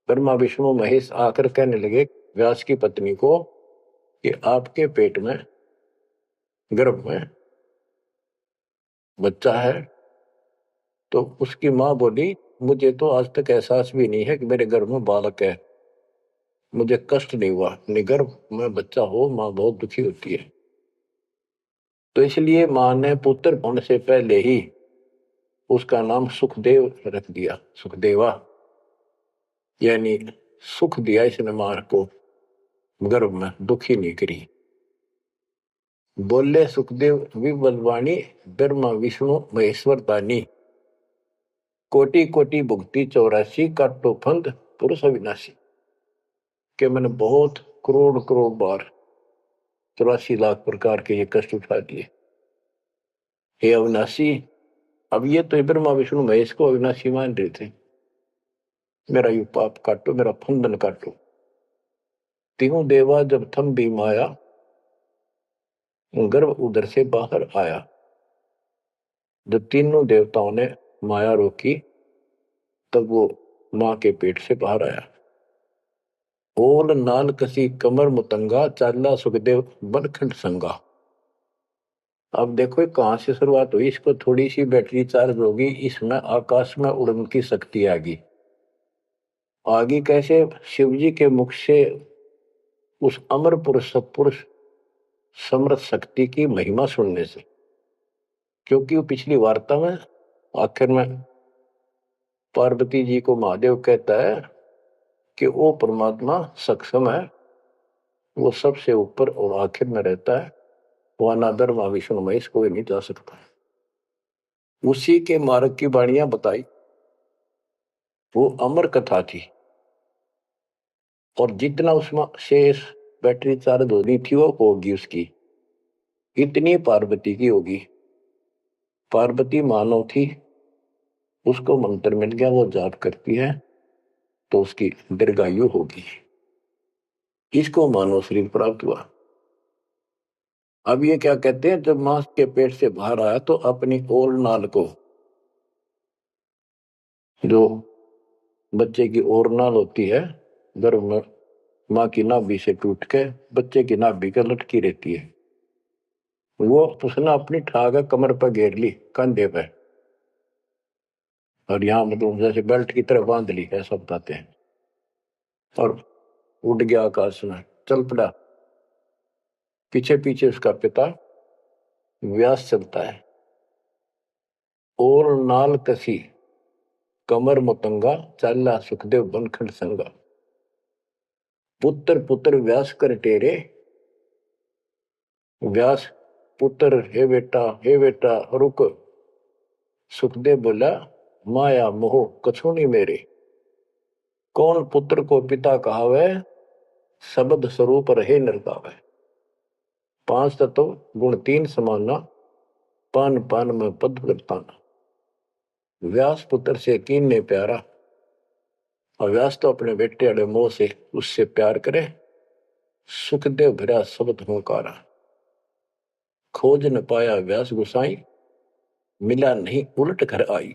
ब्रह्मा विष्णु महेश आकर कहने लगे व्यास की पत्नी को कि आपके पेट में, गर्भ में बच्चा है। तो उसकी माँ बोली मुझे तो आज तक एहसास भी नहीं है कि मेरे गर्भ में बालक है, मुझे कष्ट नहीं हुआ। गर्भ में बच्चा हो माँ बहुत दुखी होती है। तो इसलिए माँ ने पुत्र होने से पहले ही उसका नाम सुखदेव रख दिया, सुखदेवा, यानी सुख दिया इसने माँ को, गर्भ में दुखी नहीं करी। बोले सुखदेव विबलवाणी, ब्रह्मा विष्णु महेश्वर दानी। कोटि कोटि भुक्ति 84, काटो फंद पुरुष अविनाशी। के मैंने बहुत करोड़ करोड़ बार 84 लाख प्रकार के ये कष्ट उठा दिए, हे अविनाशी। अब ये तो ब्रह्मा विष्णु महेश को अविनाशी मान रहे थे। मेरा यू पाप काटो, मेरा फंदन काटो। तीनों देवा जब थम भी माया, गर्भ उधर से बाहर आया। जब तीनों देवताओं ने माया रोकी तब वो मां के पेट से बाहर आया। ओल नाल कसी कमर मुतंगा, चाला सुखदेव बनखंड संगा। अब देखो कहां से शुरुआत हुई, इसको थोड़ी सी बैटरी चार्ज होगी, इसमें आकाश में उड़ने की शक्ति आगी। आगे कैसे? शिव जी के मुख से उस अमर पुरुष सत्पुरुष समर्थ शक्ति की महिमा सुनने से। क्योंकि वो पिछली वार्ता में आखिर में पार्वती जी को महादेव कहता है कि वो परमात्मा सक्षम है, वो सबसे ऊपर और आखिर में रहता है, वह ना ब्रह्मा विष्णु महेश कोई नहीं जा सकता। उसी के मार्ग की वाणियां बताई, वो अमर कथा थी। और जितना उसमें शेष बैटरी चार्ज होनी थी वो होगी उसकी, इतनी पार्वती की होगी। पार्वती मानव थी, उसको मंत्र मिल गया, वो जाप करती है तो उसकी दीर्घायु होगी। इसको मानव शरीर प्राप्त हुआ। अब ये क्या कहते हैं, जब मां के पेट से बाहर आया तो अपनी ओल नाल को, जो बच्चे की ओर नाल होती है गर्भ में, मां की नाभि से टूट के बच्चे की नाभि के लटकी रहती है, वो उसने अपनी ठाक कमर पर घेर ली, कंधे पे, और यहाँ मतलब जैसे बेल्ट की तरह बांध ली, ऐसा बताते हैं। और उड़ गया आकाश में, चल पड़ा। पीछे पीछे उसका पिता व्यास चलता है। और नाल कसी कमर मुतंगा, चाला सुखदेव बनखंड संगा। पुत्र पुत्र व्यास कर टेरे। व्यास पुत्र, हे बेटा रुक। सुखदेव बोला माया मोह कछु नहीं मेरे। कौन पुत्र को पिता कहावे, शब्द स्वरूप रहे नरकावे। 5 तत्व गुण 3 समाना, पान पान में पद करताना। व्यास पुत्र से कीन्ने प्यारा, और व्यास तो अपने बेटे वाले मोह से उससे प्यार करे। सुखदेव भरा शब्द होकारा, खोज न पाया व्यास गुसाई। मिला नहीं उलट घर आई।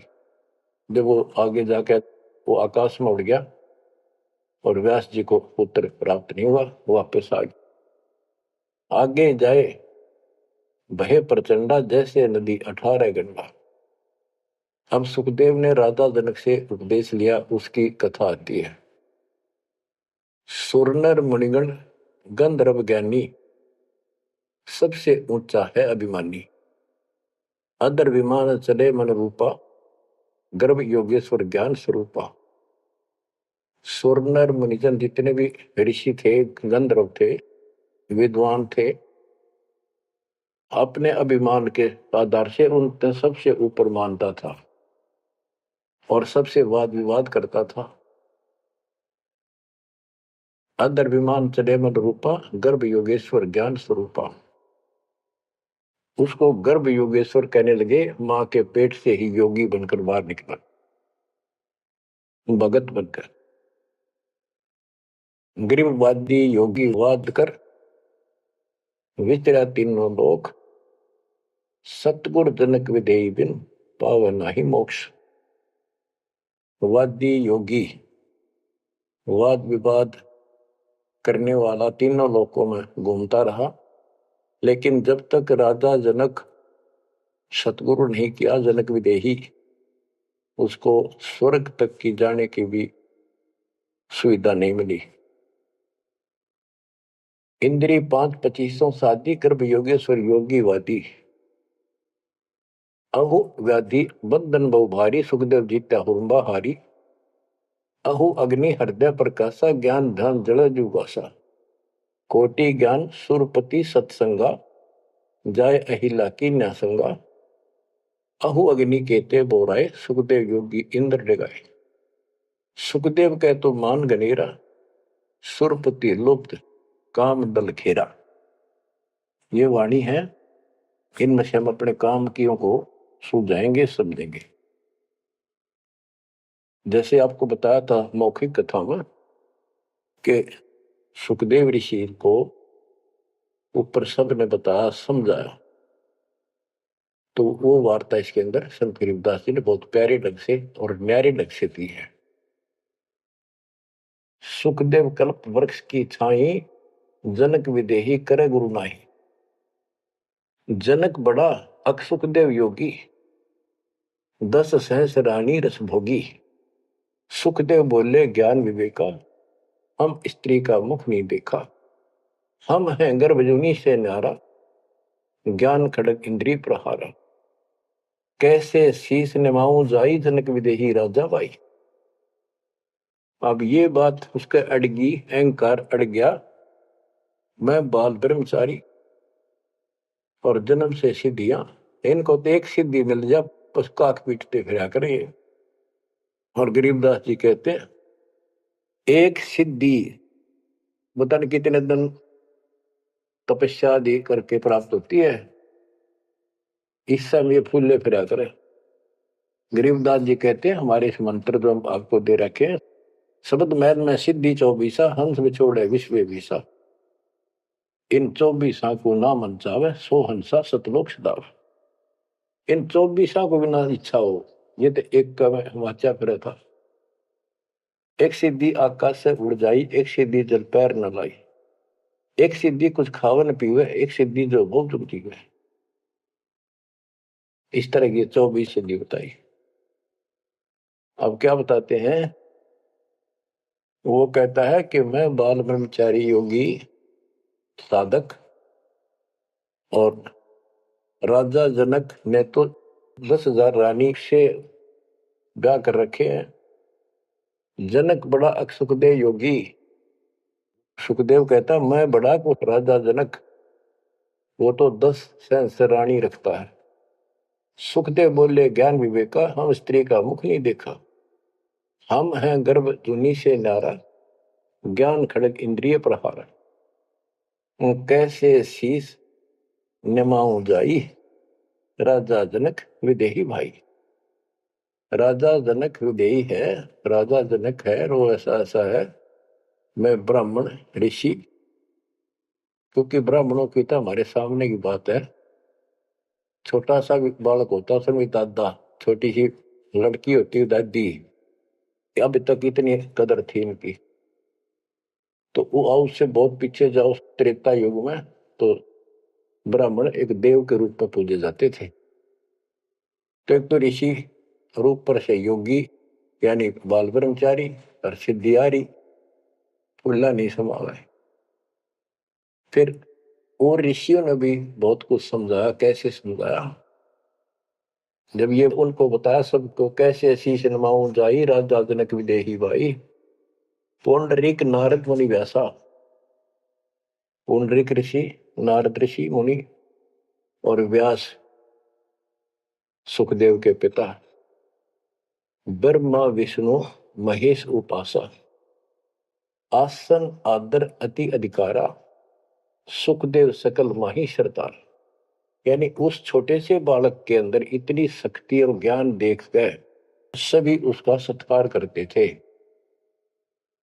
जब वो आगे जाके वो आकाश में उड़ गया और व्यास जी को पुत्र प्राप्त नहीं हुआ, वापस आ गया। आगे जाए भय प्रचंडा, जैसे नदी 18 गंडा। अब सुखदेव ने राजा जनक से उपदेश लिया, उसकी कथा आती है। सुरनर मुनिगण गंधर्व ज्ञानी, सबसे ऊंचा है अभिमानी। अदर विमान चले मन रूपा, गर्भ योगेश्वर ज्ञान स्वरूपा। सुरनर मुनिजन जितने भी ऋषि थे, गंधर्व थे, विद्वान थे, अपने अभिमान के आधार से उन सबसे ऊपर मानता था और सबसे वाद विवाद करता था। अदर विमान चले मन रूपा, गर्भ योगेश्वर ज्ञान स्वरूपा। उसको गर्भ योगेश्वर कहने लगे, मां के पेट से ही योगी बनकर बाहर निकला, भगत बनकर। गरीबवादी योगी वाद कर विचरा तीनों लोक, सतगुर जनक विधेयी बिन पावे नाही मोक्ष। वादी योगी वाद विवाद करने वाला तीनों लोकों में घूमता रहा, लेकिन जब तक राजा जनक सतगुरु नहीं किया जनक विदेही, उसको स्वर्ग तक की जाने की भी सुविधा नहीं मिली। इंद्री 5-25 शादी गर्भ योगेश्वर योगी वादी, अहु व्याधि बंधन बहु भारी, सुखदेव जीत्या हुरंबा हारी। अहु अग्नि हृदय प्रकाशा, ज्ञान ध्यान जल जुगासा। कोटि ज्ञान सुरपति सत्संगा, जाय अहिला की न्यासंगा। अहु अग्नि केते बोराए, सुखदेव योगी इंद्र डगाए। सुखदेव कह तो मान गनेरा, सुरपति लुप्त काम दल घेरा। ये वाणी है, इनमें से हम अपने काम कियों को सुलझाएंगे, समझेंगे। जैसे आपको बताया था मौखिक कथा में कि सुखदेव ऋषि को ऊपर सब ने बताया, समझाया, तो वो वार्ता इसके अंदर संत गरीबदास जी ने बहुत प्यारे ढंग से और न्यारे ढंग से दी है। सुखदेव कल्प वृक्ष की छाई, जनक विदेही करे गुरु नाही। जनक बड़ा अक सुखदेव योगी, 10 सहस रानी रस भोगी। सुखदेव बोले ज्ञान विवेका, हम स्त्री का मुख नहीं देखा। हम हैं गर्भजूनी से न्यारा, ज्ञान खड़ग इंद्री प्रहारा। कैसे शीस निमाऊं जाई, जनक विदेही राजा भाई। अब ये बात उसके अड़गी, अहंकार अड़ गया, मैं बाल ब्रह्मचारी और जन्म से सिद्धियां, इनको तो एक सिद्धि मिल जा बस काक पीटते फिरा करें। और गरीबदास जी कहते हैं एक सिद्धि पता नहीं कितने दिन तपस्या दी करके प्राप्त होती है, इस समय फूले फिरा करें। गरीबदास जी कहते हैं हमारे इस मंत्र जो हम आपको दे रखे हैं, शब्द मैद में सिद्धि 24, हंस बिछोड़े विश्व विसा। इन 24 को ना मन चावे, सो हंसा सतलोक सदाव। इन 24 को बिना इच्छा हो, ये तो एक का वाचा फिर था। एक सिद्धि आकाश से उड़ जाई, एक सिद्धि जल पैर न लाई। एक सिद्धि कुछ खावे न पीवे, एक सिद्धि जो भोग चुकती है। इस तरह की 24 सिद्धि बताई। अब क्या बताते हैं, वो कहता है कि मैं बाल ब्रह्मचारी योगी साधक, और राजा जनक ने तो 10,000 रानी से ब्याह कर रखे हैं। जनक बड़ा अक सुखदेव योगी। सुखदेव कहता मैं बड़ा को राजा जनक, वो तो 10 सहस्र रानी रखता है। सुखदेव बोले ज्ञान विवेका, हम स्त्री का मुख नहीं देखा। हम हैं गर्भ जूनी से नारा, ज्ञान खड़ग इंद्रिय प्रहारा। कैसे शीस निमाऊं जाई, राजा जनक विदेही भाई। राजा जनक विदेही है, राजा जनक है, और वो ऐसा ऐसा है, मैं ब्राह्मण ऋषि, क्योंकि ब्राह्मणों की तो हमारे सामने की बात है। छोटा सा बालक होता उसमें भी दादा, छोटी सी लड़की होती है दादी, अभी तक इतनी कदर थी इनकी। तो वो उससे बहुत पीछे जाओ त्रेता युग में, तो ब्राह्मण एक देव के रूप में पूजे जाते थे। तो एक तो ऋषि रूप पर से योगी यानी बाल ब्रह्मचारी, और सिद्धियारी फुल्ला नहीं समावे। फिर और ऋषियों ने भी बहुत कुछ समझाया। कैसे समझाया, जब ये उनको बताया सबको, कैसे शीश नमाऊं जाई, राजा जनक विदेही भाई। पुंडरीक नारद मुनि व्यासा, पुंडरीक ऋषि, नारद ऋषि मुनि, और व्यास सुखदेव के पिता, ब्रह्मा विष्णु महेश उपासा। आसन आदर अति अधिकारा, सुखदेव सकल माही सरदार। यानी उस छोटे से बालक के अंदर इतनी शक्ति और ज्ञान देख कर सभी उसका सत्कार करते थे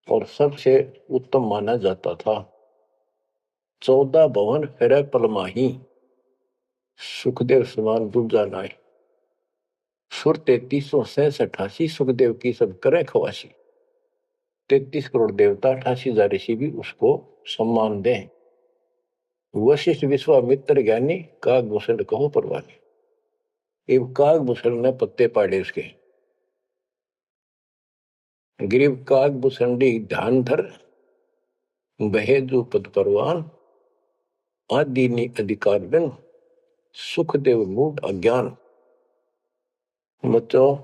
और सबसे उत्तम माना जाता था। 14 भवन फिरै पलमाही, सुखदेव समान दूजा नाई। सुर 3368 सुखदेव की सब करे खवासी। 33 करोड़ देवता 88,000 ऋषि भी उसको सम्मान दें। वशिष्ठ विश्वामित्र ज्ञानी कागभूषण कहो परवानी। इब कागभूषण ने पत्ते पाड़े उसके। ग्रीव कागभूषणी ध्यान धर, बहेजु पद परवान। आदि अधिकार बिन, सुखदेव मूड अज्ञान। बच्चों,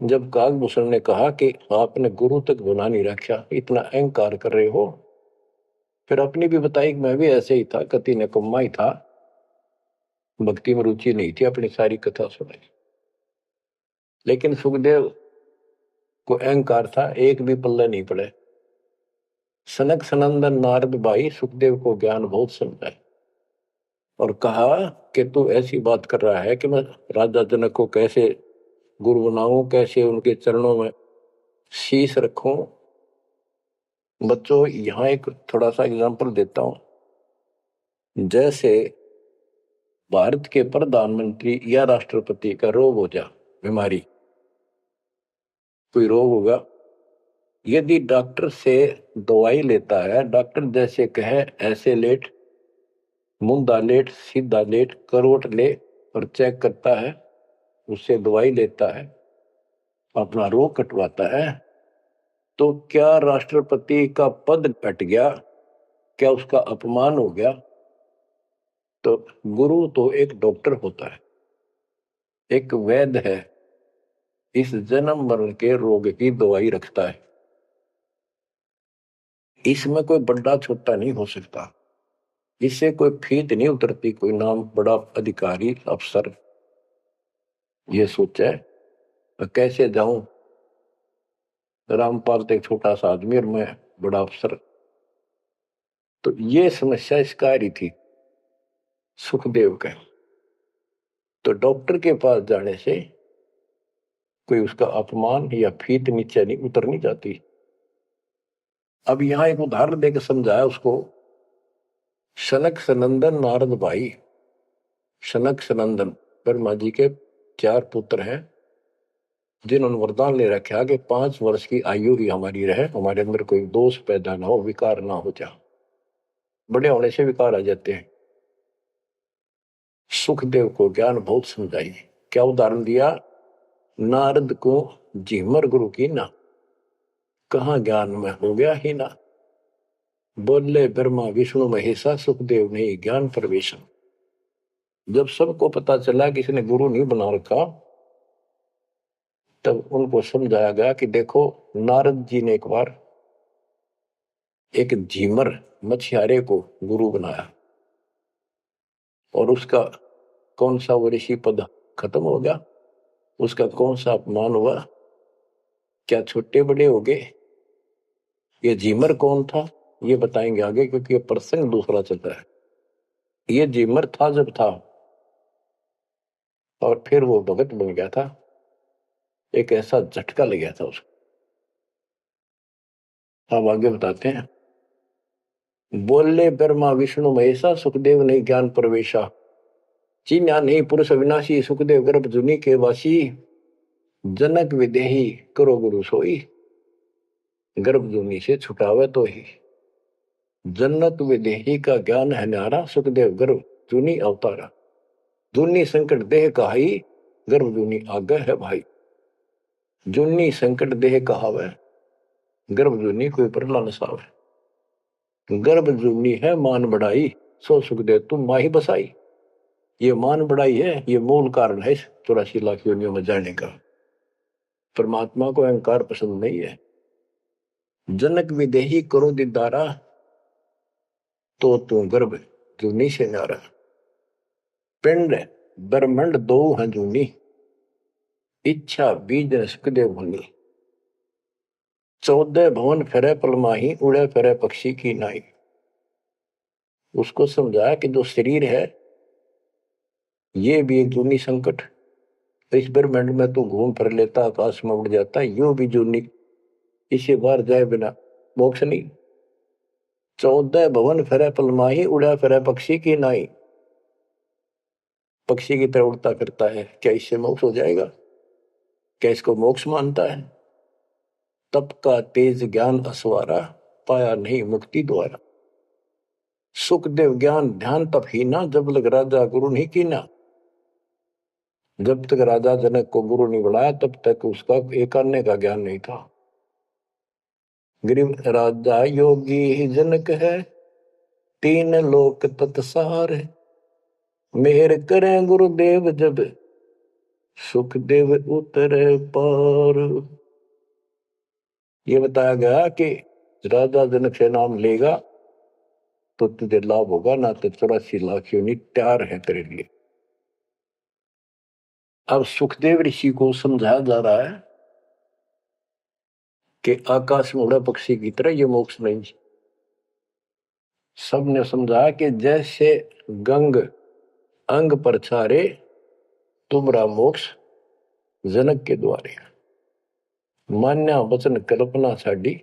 जब कागभूषण ने कहा कि आपने गुरु तक गुना नहीं रखा, इतना अहंकार कर रहे हो, फिर अपनी भी बताई कि मैं भी ऐसे ही था, कति निकम्मा ही था, भक्ति में रुचि नहीं थी, अपनी सारी कथा सुनाई। लेकिन सुखदेव को अहंकार था, एक भी पल्ले नहीं पड़े। सनक सनंदन नारद भाई सुखदेव को ज्ञान बहुत समझाए और कहा कि तू ऐसी बात कर रहा है कि मैं राजा जनक को कैसे गुरु बनाऊं, कैसे उनके चरणों में शीश रखूं। बच्चों, यहां एक थोड़ा सा एग्जांपल देता हूं। जैसे भारत के प्रधानमंत्री या राष्ट्रपति का रोग हो जा, बीमारी, कोई रोग होगा, यदि डॉक्टर से दवाई लेता है, डॉक्टर जैसे कहे ऐसे लेट, मुंदा लेट, सीधा लेट, करवट ले और चेक करता है, उससे दवाई लेता है, अपना रोग कटवाता है, तो क्या राष्ट्रपति का पद घट गया? क्या उसका अपमान हो गया? तो गुरु तो एक डॉक्टर होता है, एक वैद्य है, इस जन्म मरण के रोग की दवाई रखता है। इसमें कोई बड़ा छोटा नहीं हो सकता, इससे कोई फीत नहीं उतरती, कोई नाम बड़ा अधिकारी अफसर ये सोचे कैसे जाऊं, रामपाल तो एक छोटा सा आदमी और मैं बड़ा अफसर। तो ये समस्या इसका आ रही थी सुखदेव के। तो डॉक्टर के पास जाने से कोई उसका अपमान या फीत नीचे नहीं उतरनी जाती। अब यहां एक उदाहरण देकर समझाया उसको। सनक सनंदन नारद भाई, सनक सनंदन ब्रह्मा जी के 4 पुत्र हैं, जिन्होंने वरदान ले रखा कि 5 वर्ष की आयु ही हमारी रहे, हमारे अंदर कोई दोष पैदा ना हो, विकार ना हो जा। बड़े होने से विकार आ जाते हैं। सुखदेव को ज्ञान बहुत समझाई। क्या उदाहरण दिया? नारद को झिमर गुरु की ना, कहा ज्ञान में हो गया ही ना। बोले ब्रह्मा विष्णु महेशा, सुखदेव ने ज्ञान प्रवेशन। जब सबको पता चला कि इसने गुरु नहीं बना रखा, तब उनको समझाया गया कि देखो, नारद जी ने एक बार एक झीमर मछियारे को गुरु बनाया और उसका कौन सा वो ऋषि पद खत्म हो गया, उसका कौन सा अपमान हुआ, क्या छोटे बड़े हो गए। ये झीमर कौन था ये बताएंगे आगे, क्योंकि ये प्रसंग दूसरा चलता है। ये झीमर था जब था और फिर वो भगत बन गया था, एक ऐसा झटका लग गया था उसको। अब आगे बताते हैं। बोले ब्रह्मा विष्णु महेशा, सुखदेव ने ज्ञान प्रवेशा। चिन्या नहीं पुरुष अविनाशी, सुखदेव गर्भ जुनी के वासी। जनक विदेही करो गुरु सोई, गर्भ जुनी से छुटावे तो ही। जनक विदेही का ज्ञान है न्यारा, सुखदेव गर्भ जुनी अवतारा। जुनी संकट देह कहाई, गर्भ जुनी आगे है भाई। जुनी संकट देह कहावे, गर्भ जुनी कोई परला नसावे। गर्भ जुनी है मान बढ़ाई, सो सुखदेव तुम माही बसाई। ये मान बढ़ाई है, ये मूल कारण है 84 लाख योनियों में जाने का। परमात्मा को अहंकार पसंद नहीं है। जनक विदेही करो दीदारा, तो तू गर्भ जूनी से नारा। पिंड ब्रह्मंड दो है जूनी, इच्छा बीज सुखदेव भूनी। 14 भवन फिरे पलमाही, उड़े फिरे पक्षी की नाई। उसको समझाया कि जो शरीर है ये भी एक जूनी संकट। इस ब्रह्मांड में तो घूम फिर लेता, आकाश में उड़ जाता, यो भी जूनी, इसे बाहर जाए बिना मोक्ष नहीं। 14 भवन फिरे पलमाही, उड़ा फिरे पक्षी की नाई। पक्षी की तरह उड़ता करता है, क्या इससे मोक्ष हो जाएगा? क्या इसको मोक्ष मानता है? तप का तेज ज्ञान असवारा, पाया नहीं मुक्ति द्वारा। सुखदेव ज्ञान ध्यान तप ही ना, जब लग राजा गुरु नहीं कीना। जब तक राजा जनक को गुरु नहीं बनाया तब तक उसका एक अन्य का ज्ञान नहीं था। गरीब राजा योगी जनक है, तीन लोक तत्सार है। मेहर करें गुरुदेव जब, सुखदेव उतरे पार। ये बताया गया कि राजा जनक से नाम लेगा तो तुझे लाभ होगा, ना तो 84 लाख योनि तैयार है तेरे लिए। अब सुखदेव ऋषि को समझाया जा रहा है कि आकाश में उड़ा पक्षी की तरह ये मोक्ष नहीं। सबने समझा कि जैसे गंग अंग पर छारे, तुमरा मोक्ष जनक के द्वारे। मान्या वचन कल्पना छाड़ी,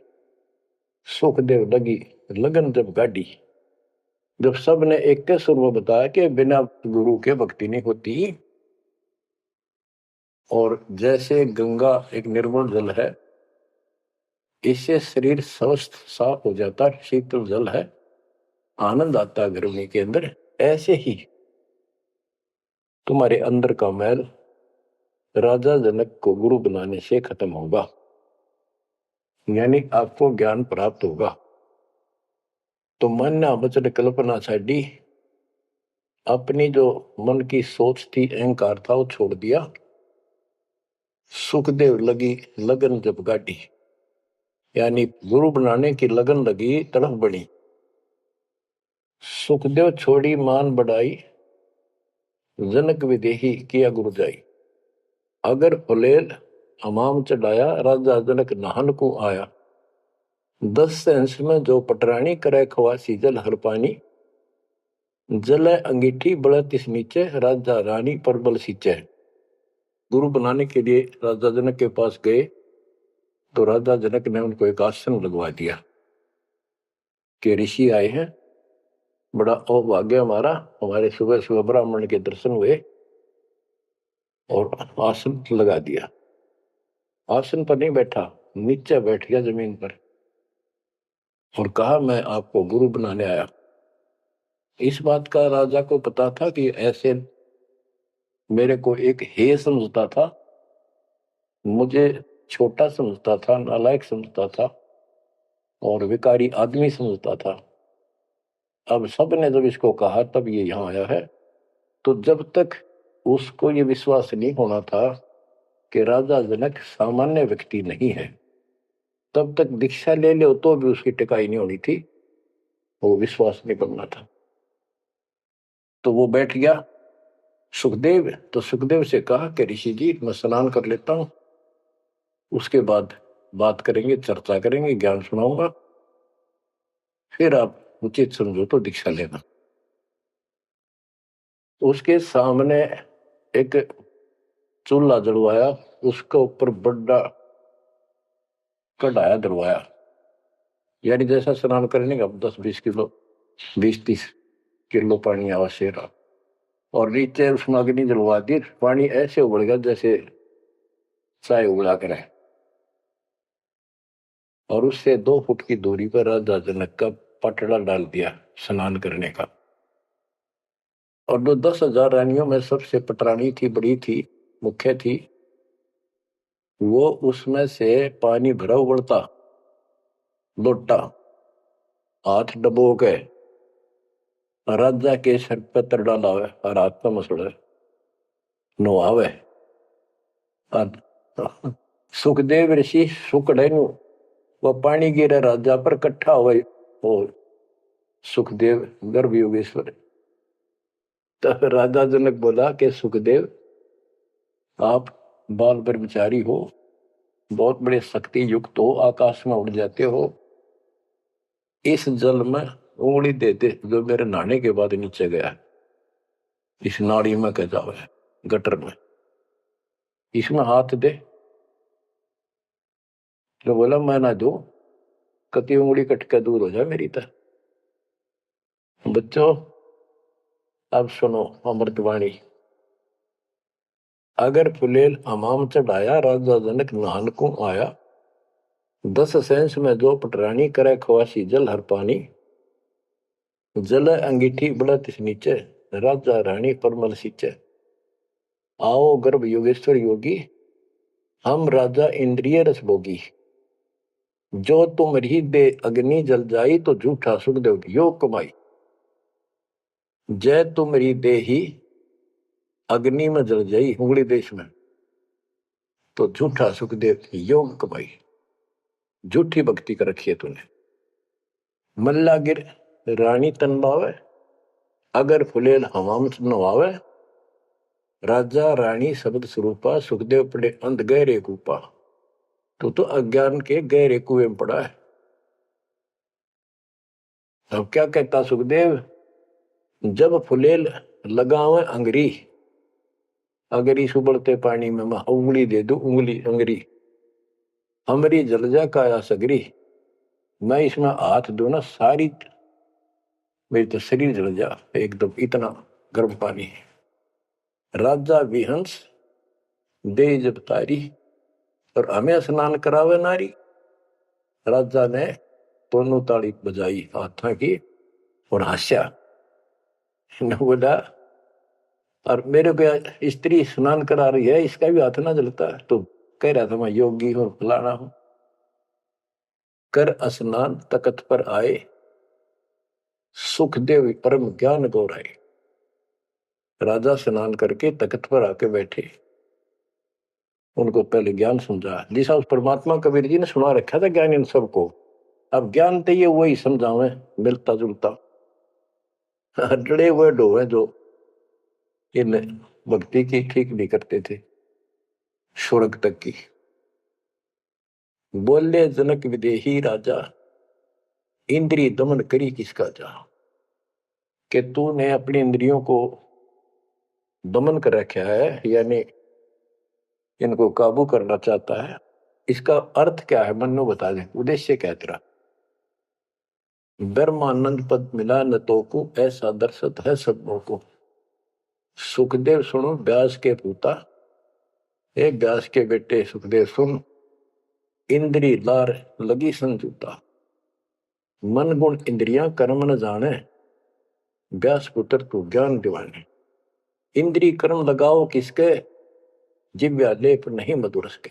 सुखदेव लगी लगन जब गाड़ी। जब सबने एक के सुर में बताया कि बिना गुरु के भक्ति नहीं होती, और जैसे गंगा एक निर्मल जल है, इससे शरीर स्वस्थ साफ हो जाता, शीतल जल है, आनंद आता गर्मी के अंदर, ऐसे ही तुम्हारे अंदर का मैल राजा जनक को गुरु बनाने से खत्म होगा, यानी आपको ज्ञान प्राप्त होगा। तो मान्या वचन कल्पना छाड़ी, अपनी जो मन की सोच थी, अहंकार था, वो छोड़ दिया। सुखदेव लगी लगन जब गाड़ी, यानी गुरु बनाने की लगन लगी, तड़फ बढ़ी। सुखदेव छोड़ी मान बढ़ाई, जनक विदेही किया गुरु जाई। अगर फुलेल हमाम चढ़ाया, राजा जनक नहान को आया। 10 सेंस में जो पटरानी करे खवासी जल हर पानी। जल अंगीठी बड़ा तिस नीचे, राजा रानी पर बल सींचे। गुरु बनाने के लिए राजा जनक के पास गए तो राजा जनक ने उनको एक आसन लगवा दिया कि ऋषि आए हैं, बड़ा भाग्य हमारा, हमारे सुबह सुबह ब्राह्मण के दर्शन हुए, और आसन लगा दिया। आसन पर नहीं बैठा, नीचे बैठ गया जमीन पर, और कहा मैं आपको गुरु बनाने आया। इस बात का राजा को पता था कि ऐसे मेरे को एक हे समझता था, मुझे छोटा समझता था, नालायक समझता था, और विकारी आदमी समझता था। अब सबने जब इसको कहा तब ये यहां आया है। तो जब तक उसको ये विश्वास नहीं होना था कि राजा जनक सामान्य व्यक्ति नहीं है, तब तक दीक्षा ले लो तो भी उसकी टिकाई नहीं होनी थी, वो विश्वास नहीं बनना था। तो वो बैठ गया सुखदेव। तो सुखदेव से कहा कि ऋषि जी मैं स्नान कर लेता हूं, उसके बाद बात करेंगे, चर्चा करेंगे, ज्ञान सुनाऊंगा, फिर आप उचित समझो तो दीक्षा लेना। उसके सामने एक चूल्हा जलवाया, उसके ऊपर बड़ा कढ़ाया दरवाया, यानी जैसा स्नान करने का 10-20 किलो 20-30 किलो पानी आवश्यक रहा, और नीचे उसमें अग्नि जलवा दी। पानी ऐसे उबल गया जैसे चाय उबला करे, और उससे 2 फुट की दूरी पर राजा जनक का पटड़ा डाल दिया स्नान करने का। और जो 10,000 रानियों में सबसे पटरानी थी, बड़ी थी, मुख्य थी, वो उसमें से पानी भरा उबलता लोटा हाथ डबो के राजा के सर पर तर डाला हुआ और हाथ पर मसड़ा नहावे। सुखदेव ऋषि सुकड़े नु वह पानी गिरे राजा पर कट्ठा हुए, और सुखदेव गर्भ योगेश्वर। तो राजा जनक बोला कि सुखदेव आप बाल ब्रह्मचारी हो, बहुत बड़े शक्ति युक्त हो, आकाश में उड़ जाते हो, इस जल में उंगली दे दे जो मेरे नहाने के बाद नीचे गया। इस नाड़ी में कह जावे गटर में, इसमें हाथ दे। तो बोला मैं ना दू, कति उंगली कट के दूर हो जाए मेरी तरह। बच्चों अब सुनो अमृतवाणी। अगर फुलेल हमाम चढ़ाया, राजा जनक नहान को आया। 10 सेंस में जो पटरानी, करे खवासी जल हर पानी। जल अंगीठी बढ़त नीचे, राजा रानी परमल सींचे। आओ गर्भ योगेश्वर योगी, हम राजा इंद्रिय रस भोगी। जो तुमरी दे अग्नि जल जाई, तो झूठा सुखदेव योग कमाई। जय तुमरी दे ही अग्नि में जल जाई, उंगली देश में, तो झूठा सुखदेव योग कमाई। झूठी भक्ति कर रखी है तूने। मल्ला गिर रानी तन बावे, अगर फुलेल हवाम नवावे। राजा रानी शब्द स्वरूपा, सुखदेव पड़े अंध गहरे कूपा। तो अज्ञान के गहरे कुएं में पड़ा है। अब क्या कहता सुखदेव, जब फुलेल लगावे अंगरी। अगरी सुबड़ते पानी में मैं उंगली दे दू, उंगली अंगरी हमरी जल जा काया सगरी। मैं इसमें हाथ दू ना, सारी मेरी तो शरीर जल जा एकदम, इतना गर्म पानी है। राजा विहंस दे जब तारी, और हमें स्नान करावे नारी। राजा ने दोनों ताली बजाई हाथों की और हंसा। न बोला और मेरे को स्त्री स्नान करा रही है, इसका भी हाथ ना जलता। तो कह रहा था मैं योगी हूं, फलाना हूं। कर स्नान तकत पर आए, सुखदेव परम ज्ञान गौराए। राजा स्नान करके तख्त पर आके बैठे, उनको पहले ज्ञान समझा। जिसा उस परमात्मा कबीर जी ने सुना रखा था ज्ञान इन सबको। अब ज्ञान तो ये वही समझावे, मिलता जुलता। डरे हुए डोवे जो इन भक्ति की ठीक नहीं करते थे, स्वर्ग तक की। बोले जनक विदेही राजा, इंद्रिय दमन करी किसका जा। कि तूने अपनी इंद्रियों को दमन कर रखा है, यानी इनको काबू करना चाहता है। इसका अर्थ क्या है, मन्नो बता दे, उद्देश्य क्या तेरा। ब्रह्मानंद पद मिला न तो को, ऐसा दर्शत है सबों को। सुखदेव सुनो व्यास के पूता, एक व्यास के बेटे सुखदेव सुन। इंद्री लार लगी संजूता, मन गुण इंद्रियां कर्म न जाने। व्यास पुत्र तू ज्ञान दिवाने। इंद्री कर्म लगाओ किसके, जिव्या लेप नहीं मधुरस के।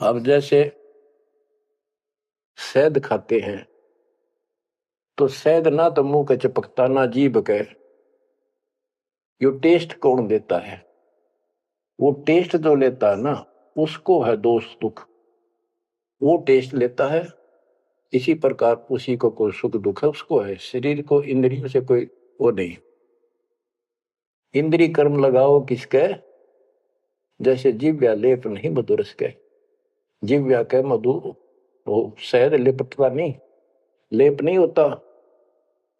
अब जैसे शहद खाते हैं, तो शहद ना तो मुंह के चिपकता, ना जीभ के। यो टेस्ट कौन देता है, वो टेस्ट जो लेता है ना, उसको है दोष दुख। वो टेस्ट लेता है, इसी प्रकार उसी को कोई सुख दुख है, उसको है। शरीर को इंद्रियों से कोई वो नहीं। इंद्री कर्म लगाओ किसके, जैसे जिव्या लेप नहीं मधुरस के। जिव्या के मधु वो शहद लिपटता नहीं, लेप नहीं होता,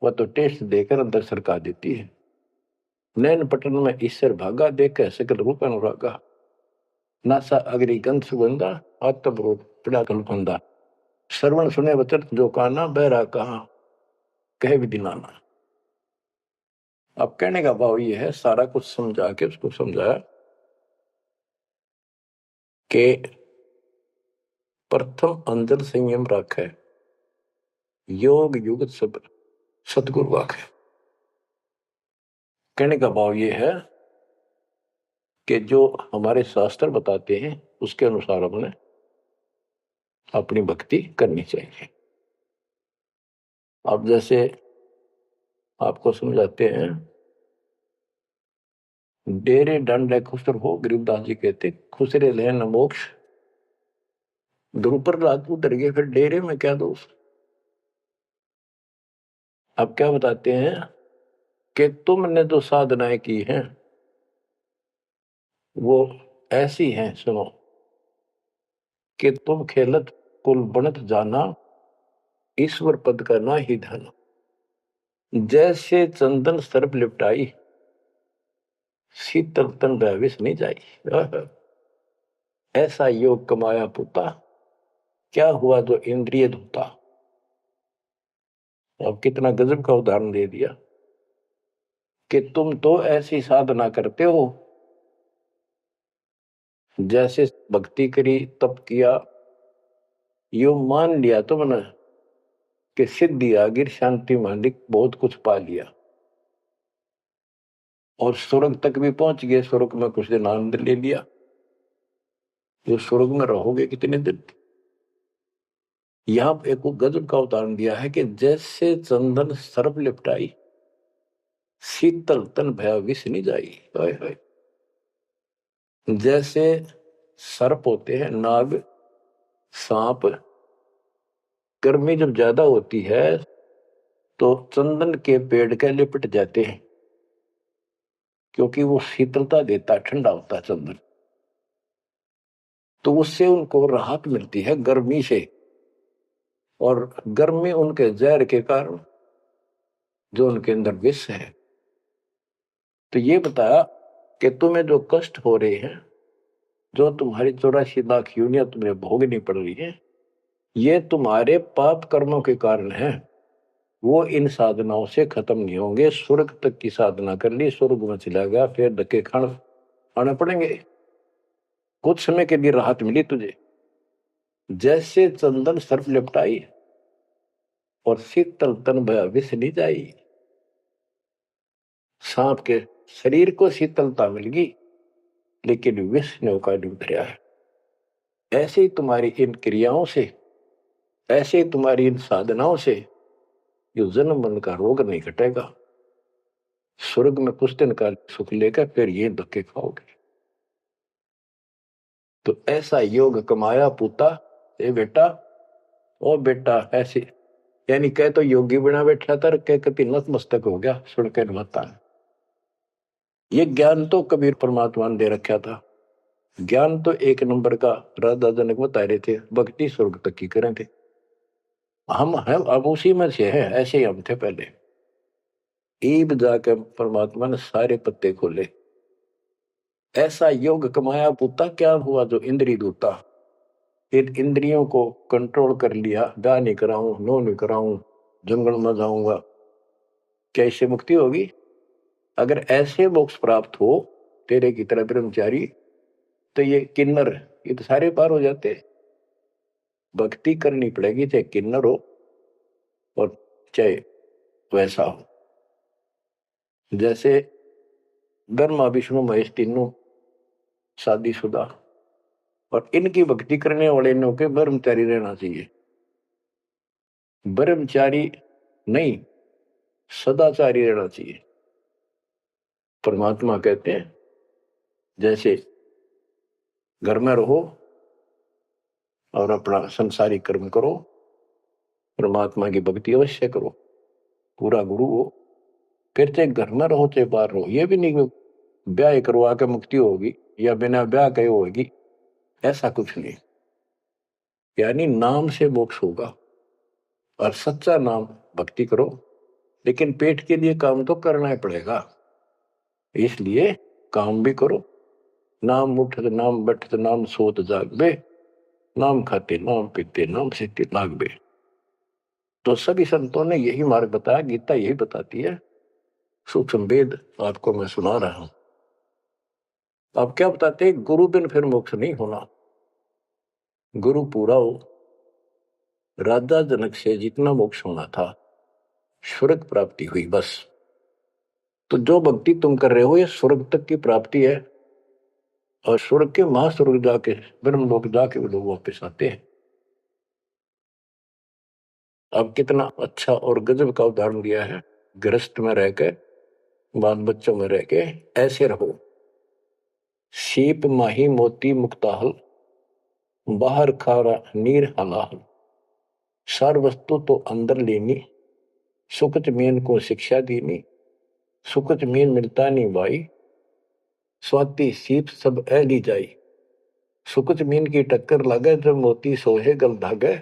वह तो टेस्ट देकर अंदर सरका देती है। नैन पटन में ईश्वर भागा, देखे सकल रूप अनुरागा। नासा अग्नि गंध सुगंधा, आत्म पड़ा कल्पंदा। श्रवण सुने वचन जो काना, बहरा कहा कहे विधि नाना। अब कहने का भाव ये है, सारा कुछ समझा के उसको समझाया कि प्रथम अंदर संयम रखे, योग युगत सब सतगुरु आखे। कहने का भाव ये है कि जो हमारे शास्त्र बताते हैं उसके अनुसार हमने अपनी भक्ति करनी चाहिए। अब जैसे आपको समझाते हैं, डेरे दंड खुसर हो, गरीबदास जी कहते खुसरे लेन मोक्ष। ध्रुव रात उतर गए, फिर डेरे में क्या दोष। अब क्या बताते हैं कि तुमने जो साधनाएं की हैं वो ऐसी हैं, सुनो, कि तुम खेलत कुल बनत जाना, ईश्वर पद का ना ही धन। जैसे चंदन सर्प लिपटाई, शीतल तन विष नहीं जाई। ऐसा योग कमाया पुता, क्या हुआ जो इंद्रिय धूता। अब कितना गजब का उदाहरण दे दिया कि तुम तो ऐसी साधना करते हो, जैसे भक्ति करी, तप किया, यो मान लिया तुमने कि सिद्धि आ गई, शांति मालिक बहुत कुछ पा लिया और स्वर्ग तक भी पहुंच गए। स्वर्ग में कुछ दिन आनंद ले लिया। जो स्वर्ग में रहोगे कितने दिन। यहां एक गजब का उदाहरण दिया है कि जैसे चंदन सर्प लिपटाई, शीतल तन भया विष नहीं जाई। हाय हाय। जैसे सर्प होते हैं, नाग, सांप, गर्मी जब ज्यादा होती है तो चंदन के पेड़ के लिपट जाते हैं, क्योंकि वो शीतलता देता है, ठंडा होता है चंदन, तो उससे उनको राहत मिलती है गर्मी से। और गर्मी उनके जहर के कारण जो उनके अंदर विष है। तो ये बताया कि तुम्हें जो कष्ट हो रहे हैं, जो तुम्हारी 84 लाख यूनियन तुम्हें भोगनी पड़ रही है, ये तुम्हारे पाप कर्मों के कारण है। वो इन साधनाओं से खत्म नहीं होंगे। स्वर्ग तक की साधना कर ली, स्वर्ग में चला गया, फिर धक्के आने पड़ेंगे। कुछ समय के लिए राहत मिली तुझे, जैसे चंदन सर्प लिपटाई और शीतल तन भया विष नहीं जाई। सांप के शरीर को शीतलता मिल गई, लेकिन विष ने का उतरा है। ऐसे ही तुम्हारी इन क्रियाओं से, ऐसे ही तुम्हारी इन साधनाओं से जो जन्म मन का रोग नहीं घटेगा। स्वर्ग में कुछ दिन का सुख लेकर फिर ये धक्के खाओगे। तो ऐसा योग कमाया पूता, ए बेटा, ओ बेटा, ऐसे यानी कह तो योगी बना बैठा था, कह कभी नतमस्तक हो गया सुन के नता। ये ज्ञान तो कबीर परमात्मा ने दे रखा था। ज्ञान तो एक नंबर का राधा जनक बता रहे थे, भक्ति स्वर्ग तक की करें थे। हम हैं अब उसी में से हैं, ऐसे ही हम थे पहले। ईब जाकर परमात्मा ने सारे पत्ते खोले। ऐसा योग कमाया पुता, क्या हुआ जो इंद्री दूता। इन इंद्रियों को कंट्रोल कर लिया, ब्याह नहीं कराऊं, नो नहीं कराऊं, जंगल में जाऊंगा, क्या इससे मुक्ति होगी। अगर ऐसे मोक्ष प्राप्त हो तेरे की तरह ब्रह्मचारी, तो ये किन्नर, ये तो सारे पार हो जाते। भक्ति करनी पड़ेगी, चाहे किन्नर हो और चाहे वैसा हो। जैसे ब्रह्मा विष्णु महेश तीनों शादीशुदा, और इनकी भक्ति करने वाले ने के ब्रह्मचारी रहना चाहिए। ब्रह्मचारी नहीं, सदाचारी रहना चाहिए। परमात्मा कहते हैं जैसे घर में रहो और अपना संसारिक कर्म करो, परमात्मा की भक्ति अवश्य करो, पूरा गुरु हो। फिर चाहे घर में रहो चाहे बाहर रहो। ये भी नहीं ब्याह करवा के मुक्ति होगी या बिना ब्याह के होगी, ऐसा कुछ नहीं। यानी नाम से मोक्ष होगा, और सच्चा नाम भक्ति करो, लेकिन पेट के लिए काम तो करना ही पड़ेगा। इसलिए काम भी करो। नाम उठत नाम बैठत नाम सोत जागबे, नाम खाते नाम पीते नाम सीते लागबे। तो सभी संतों ने यही मार्ग बताया, गीता यही बताती है। सूक्ष्म वेद आपको मैं सुना रहा हूं। आप क्या बताते हैं, गुरु बिन फिर मोक्ष नहीं होना। गुरु पूरा हो। राजा जनक से जितना मोक्ष होना था, स्वर्ग प्राप्ति हुई बस। तो जो भक्ति तुम कर रहे हो ये स्वर्ग तक की प्राप्ति है, और स्वर्ग के महास्वर्ग जाके ब्रह्मलोक जाके वो लोग वापस आते हैं। अब कितना अच्छा और गजब का उदाहरण दिया है। गृहस्थ में रह के, बाल बच्चों में रह के ऐसे रहो। सीप माही मोती मुक्ताहल, बाहर खारा नीर हलाहल। सार वस्तु तो अंदर लेनी, सुकच मीन को शिक्षा दीनी। सुकच मीन मिलता नहीं भाई, स्वाति सीप सब ए ली जाई। सुकच मीन की टक्कर लगे जब मोती सोहे गल धागे।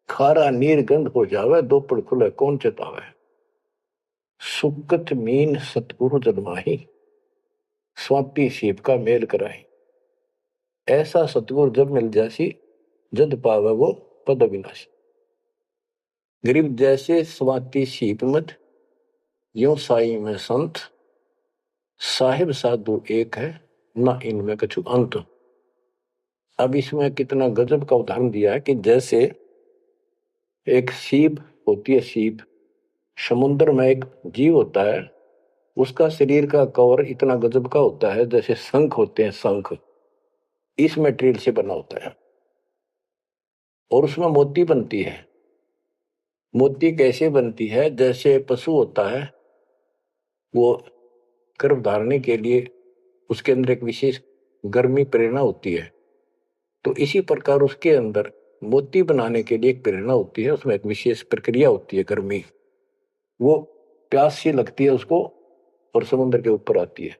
खारा नीर गंध हो जावे, दोपड़ खुले कौन चेतावे। सुकच मीन सतगुरु जन्माही, स्वाति सीप का मेल कराए। ऐसा सतगुरु जब मिल जासी, जद पावे वो पद अविनाशी। गरीब जैसे स्वाति सीप मत, यो साई में संत, साहिब साधु एक है, ना इनमें कछु अंत। अब इसमें कितना गजब का उदाहरण दिया है कि जैसे एक सीप होती है, सीप समुद्र में एक जीव होता है, उसका शरीर का कवर इतना गजब का होता है जैसे शंख होते हैं, शंख इस मटेरियल से बना होता है और उसमें मोती बनती है। मोती कैसे बनती है? जैसे पशु होता है, वो गर्भ धारने के लिए उसके अंदर एक विशेष गर्मी प्रेरणा होती है, तो इसी प्रकार उसके अंदर मोती बनाने के लिए एक प्रेरणा होती है, उसमें एक विशेष प्रक्रिया होती है, गर्मी, वो प्यास सी लगती है उसको और समुद्र के ऊपर आती है।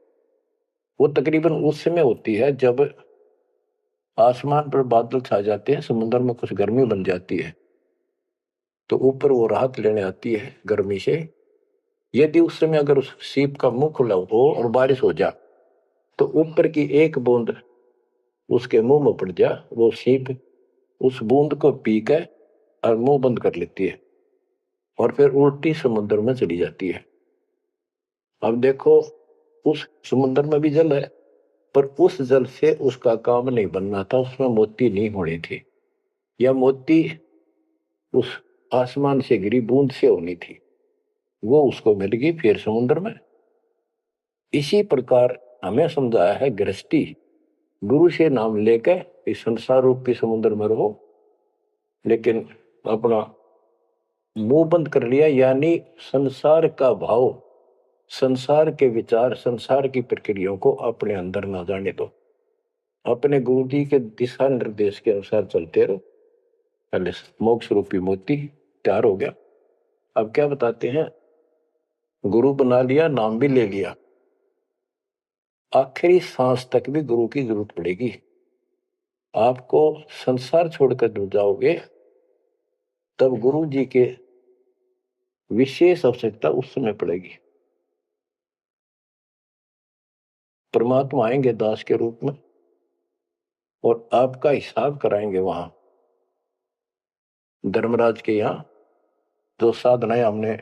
वो तकरीबन उस समय होती है जब आसमान पर बादल छा जाते हैं, समुद्र में कुछ गर्मी बन जाती है, तो ऊपर वो राहत लेने आती है गर्मी से। यदि उस समय अगर उस सीप का मुंह खुला हो और बारिश हो जा, तो ऊपर की एक बूंद उसके मुंह में पड़ जा, वो सीप उस बूंद को पी कर और मुंह बंद कर लेती है और फिर उल्टी समुद्र में चली जाती है। अब देखो, उस समुद्र में भी जल है, पर उस जल से उसका काम नहीं बनना था, उसमें मोती नहीं होनी थी, या मोती उस आसमान से गिरी बूंद से होनी थी, वो उसको मिल गई फिर समुद्र में। इसी प्रकार हमें समझाया है गृहस्थी, गुरु से नाम लेकर इस संसार रूपी समुद्र में रहो, लेकिन अपना मुंह बंद कर लिया, यानी संसार का भाव, संसार के विचार, संसार की प्रक्रियाओं को अपने अंदर ना जाने दो, अपने गुरु जी के दिशा निर्देश के अनुसार चलते रहो। पहले मोक्ष रूपी मोती तैयार हो गया। अब क्या बताते हैं? गुरु बना लिया, नाम भी ले लिया, आखिरी सांस तक भी गुरु की जरूरत पड़ेगी। आपको संसार छोड़कर जब जाओगे, तब गुरु जी के विशेष आवश्यकता उस समय पड़ेगी। परमात्मा आएंगे दास के रूप में और आपका हिसाब कराएंगे वहां धर्मराज के यहाँ। जो साधनाएं हमने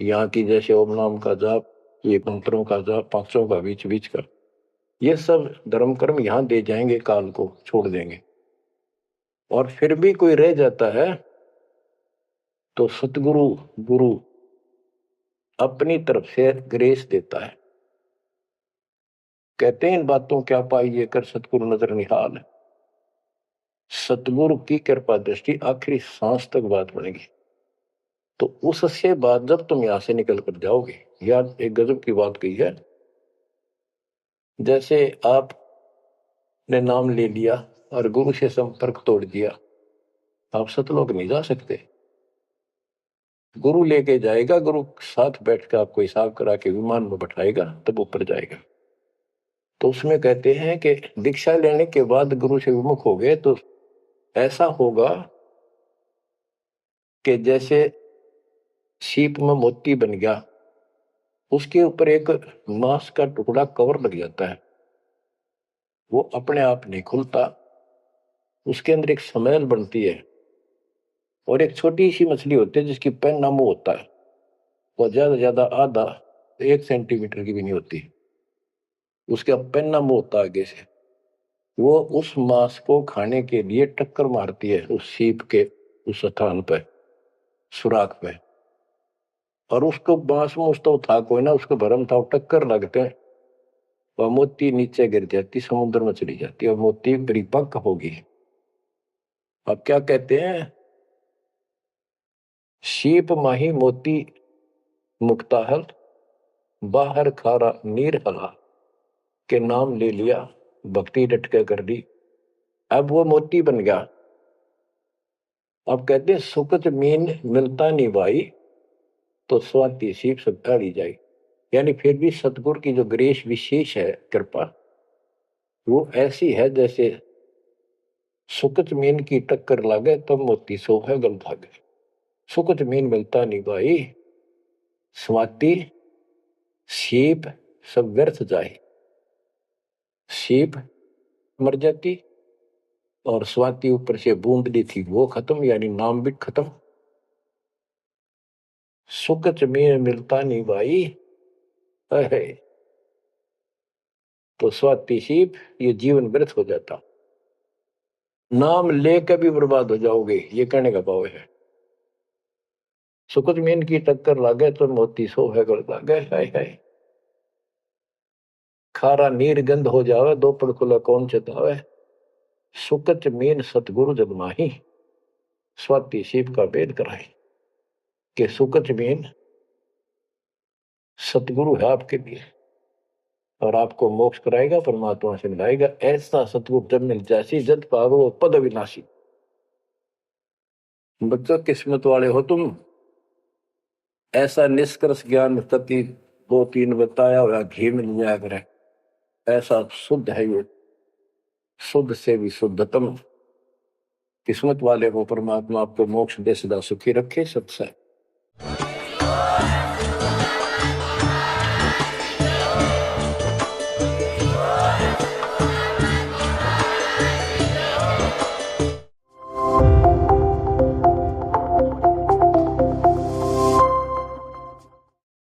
यहाँ की, जैसे ओम नाम का जाप, ये मंत्रों का जाप, पांचों का बीच बीच का, ये सब धर्म कर्म यहाँ दे जाएंगे, काल को छोड़ देंगे। और फिर भी कोई रह जाता है तो सतगुरु गुरु अपनी तरफ से ग्रेस देता है। कहते हैं इन बातों क्या पाइए कर सतगुरु नजर निहाल, सतगुरु की कृपा दृष्टि आखिरी सांस तक बात बनेगी। तो उससे बाद जब तुम यहां से निकल कर जाओगे, यार एक गजब की बात कही है, जैसे आपने नाम ले लिया और गुरु से संपर्क तोड़ दिया, आप सतलोक नहीं जा सकते। गुरु लेके जाएगा, गुरु साथ बैठ कर आपको हिसाब करा के विमान में बैठाएगा, तब ऊपर जाएगा। तो उसमें कहते हैं कि दीक्षा लेने के बाद गुरु से विमुख हो गए तो ऐसा होगा कि जैसे सीप में मोती बन गया, उसके ऊपर एक मांस का टुकड़ा कवर लग जाता है, वो अपने आप नहीं खुलता, उसके अंदर एक स्मेल बनती है। और एक छोटी सी मछली होती है जिसकी पैन मुंह होता है, वो ज्यादा ज्यादा आधा 1 सेंटीमीटर की भी नहीं होती, उसका पैन मुंह होता है आगे से, वो उस मांस को खाने के लिए टक्कर मारती है उस सीप के उस स्थान पर, सुराख पे, और उसको बांस में उस तो था कोई ना, उसको भरम था, टक्कर लगते हैं, वह मोती नीचे गिर जाती, समुद्र में चली जाती और मोती परिपक्व होगी। अब क्या कहते हैं? सीप माही मोती मुक्ता हल, बाहर खारा नीर हला, के नाम ले लिया, भक्ति डट के कर ली, अब वो मोती बन गया। अब कहते हैं सुकत मीन मिलता नहीं भाई, तो स्वाति सीप सब ली जाए। यानी फिर भी सतगुरु की जो ग्रेस विशेष है, कृपा, वो ऐसी है जैसे सुकत मीन की टक्कर लागे तब मोती सो है गल भागे। सुकत मीन मिलता नहीं भाई, स्वाति सीप सब व्यर्थ जाए। सीप मर जाती और स्वाति ऊपर से बूंदली थी वो खत्म, यानी नाम भी खत्म। सुकच में मिलता नहीं भाई। अरे तो स्वाति सीप ये जीवन व्यर्थ हो जाता। नाम लेकर भी बर्बाद हो जाओगे, ये कहने का भाव है। सुकच मीन की टक्कर लागे तो मोती सो है गल लागे। हाय हाय, खारा नीर गंध हो जावे दो पड़ खुला कौन चेतावे। सुकच मीन सतगुरु जब माही, स्वाति सीप का भेद कराई। कि सुकच मीन सतगुरु है आपके लिए और आपको मोक्ष कराएगा, परमात्मा से मिलाएगा। ऐसा सतगुरु जब मिल जासी जद पावो पद विनाशी। बच्चों किस्मत वाले हो तुम। ऐसा निष्कर्ष ज्ञान तति दो तीन बताया हुआ घी मिल जाया करे। ऐसा शुद्ध है ये, शुद्ध से भी शुद्धतम। किस्मत वाले हो, परमात्मा आपको मोक्ष दे सदा सुखी रखे। सत्संग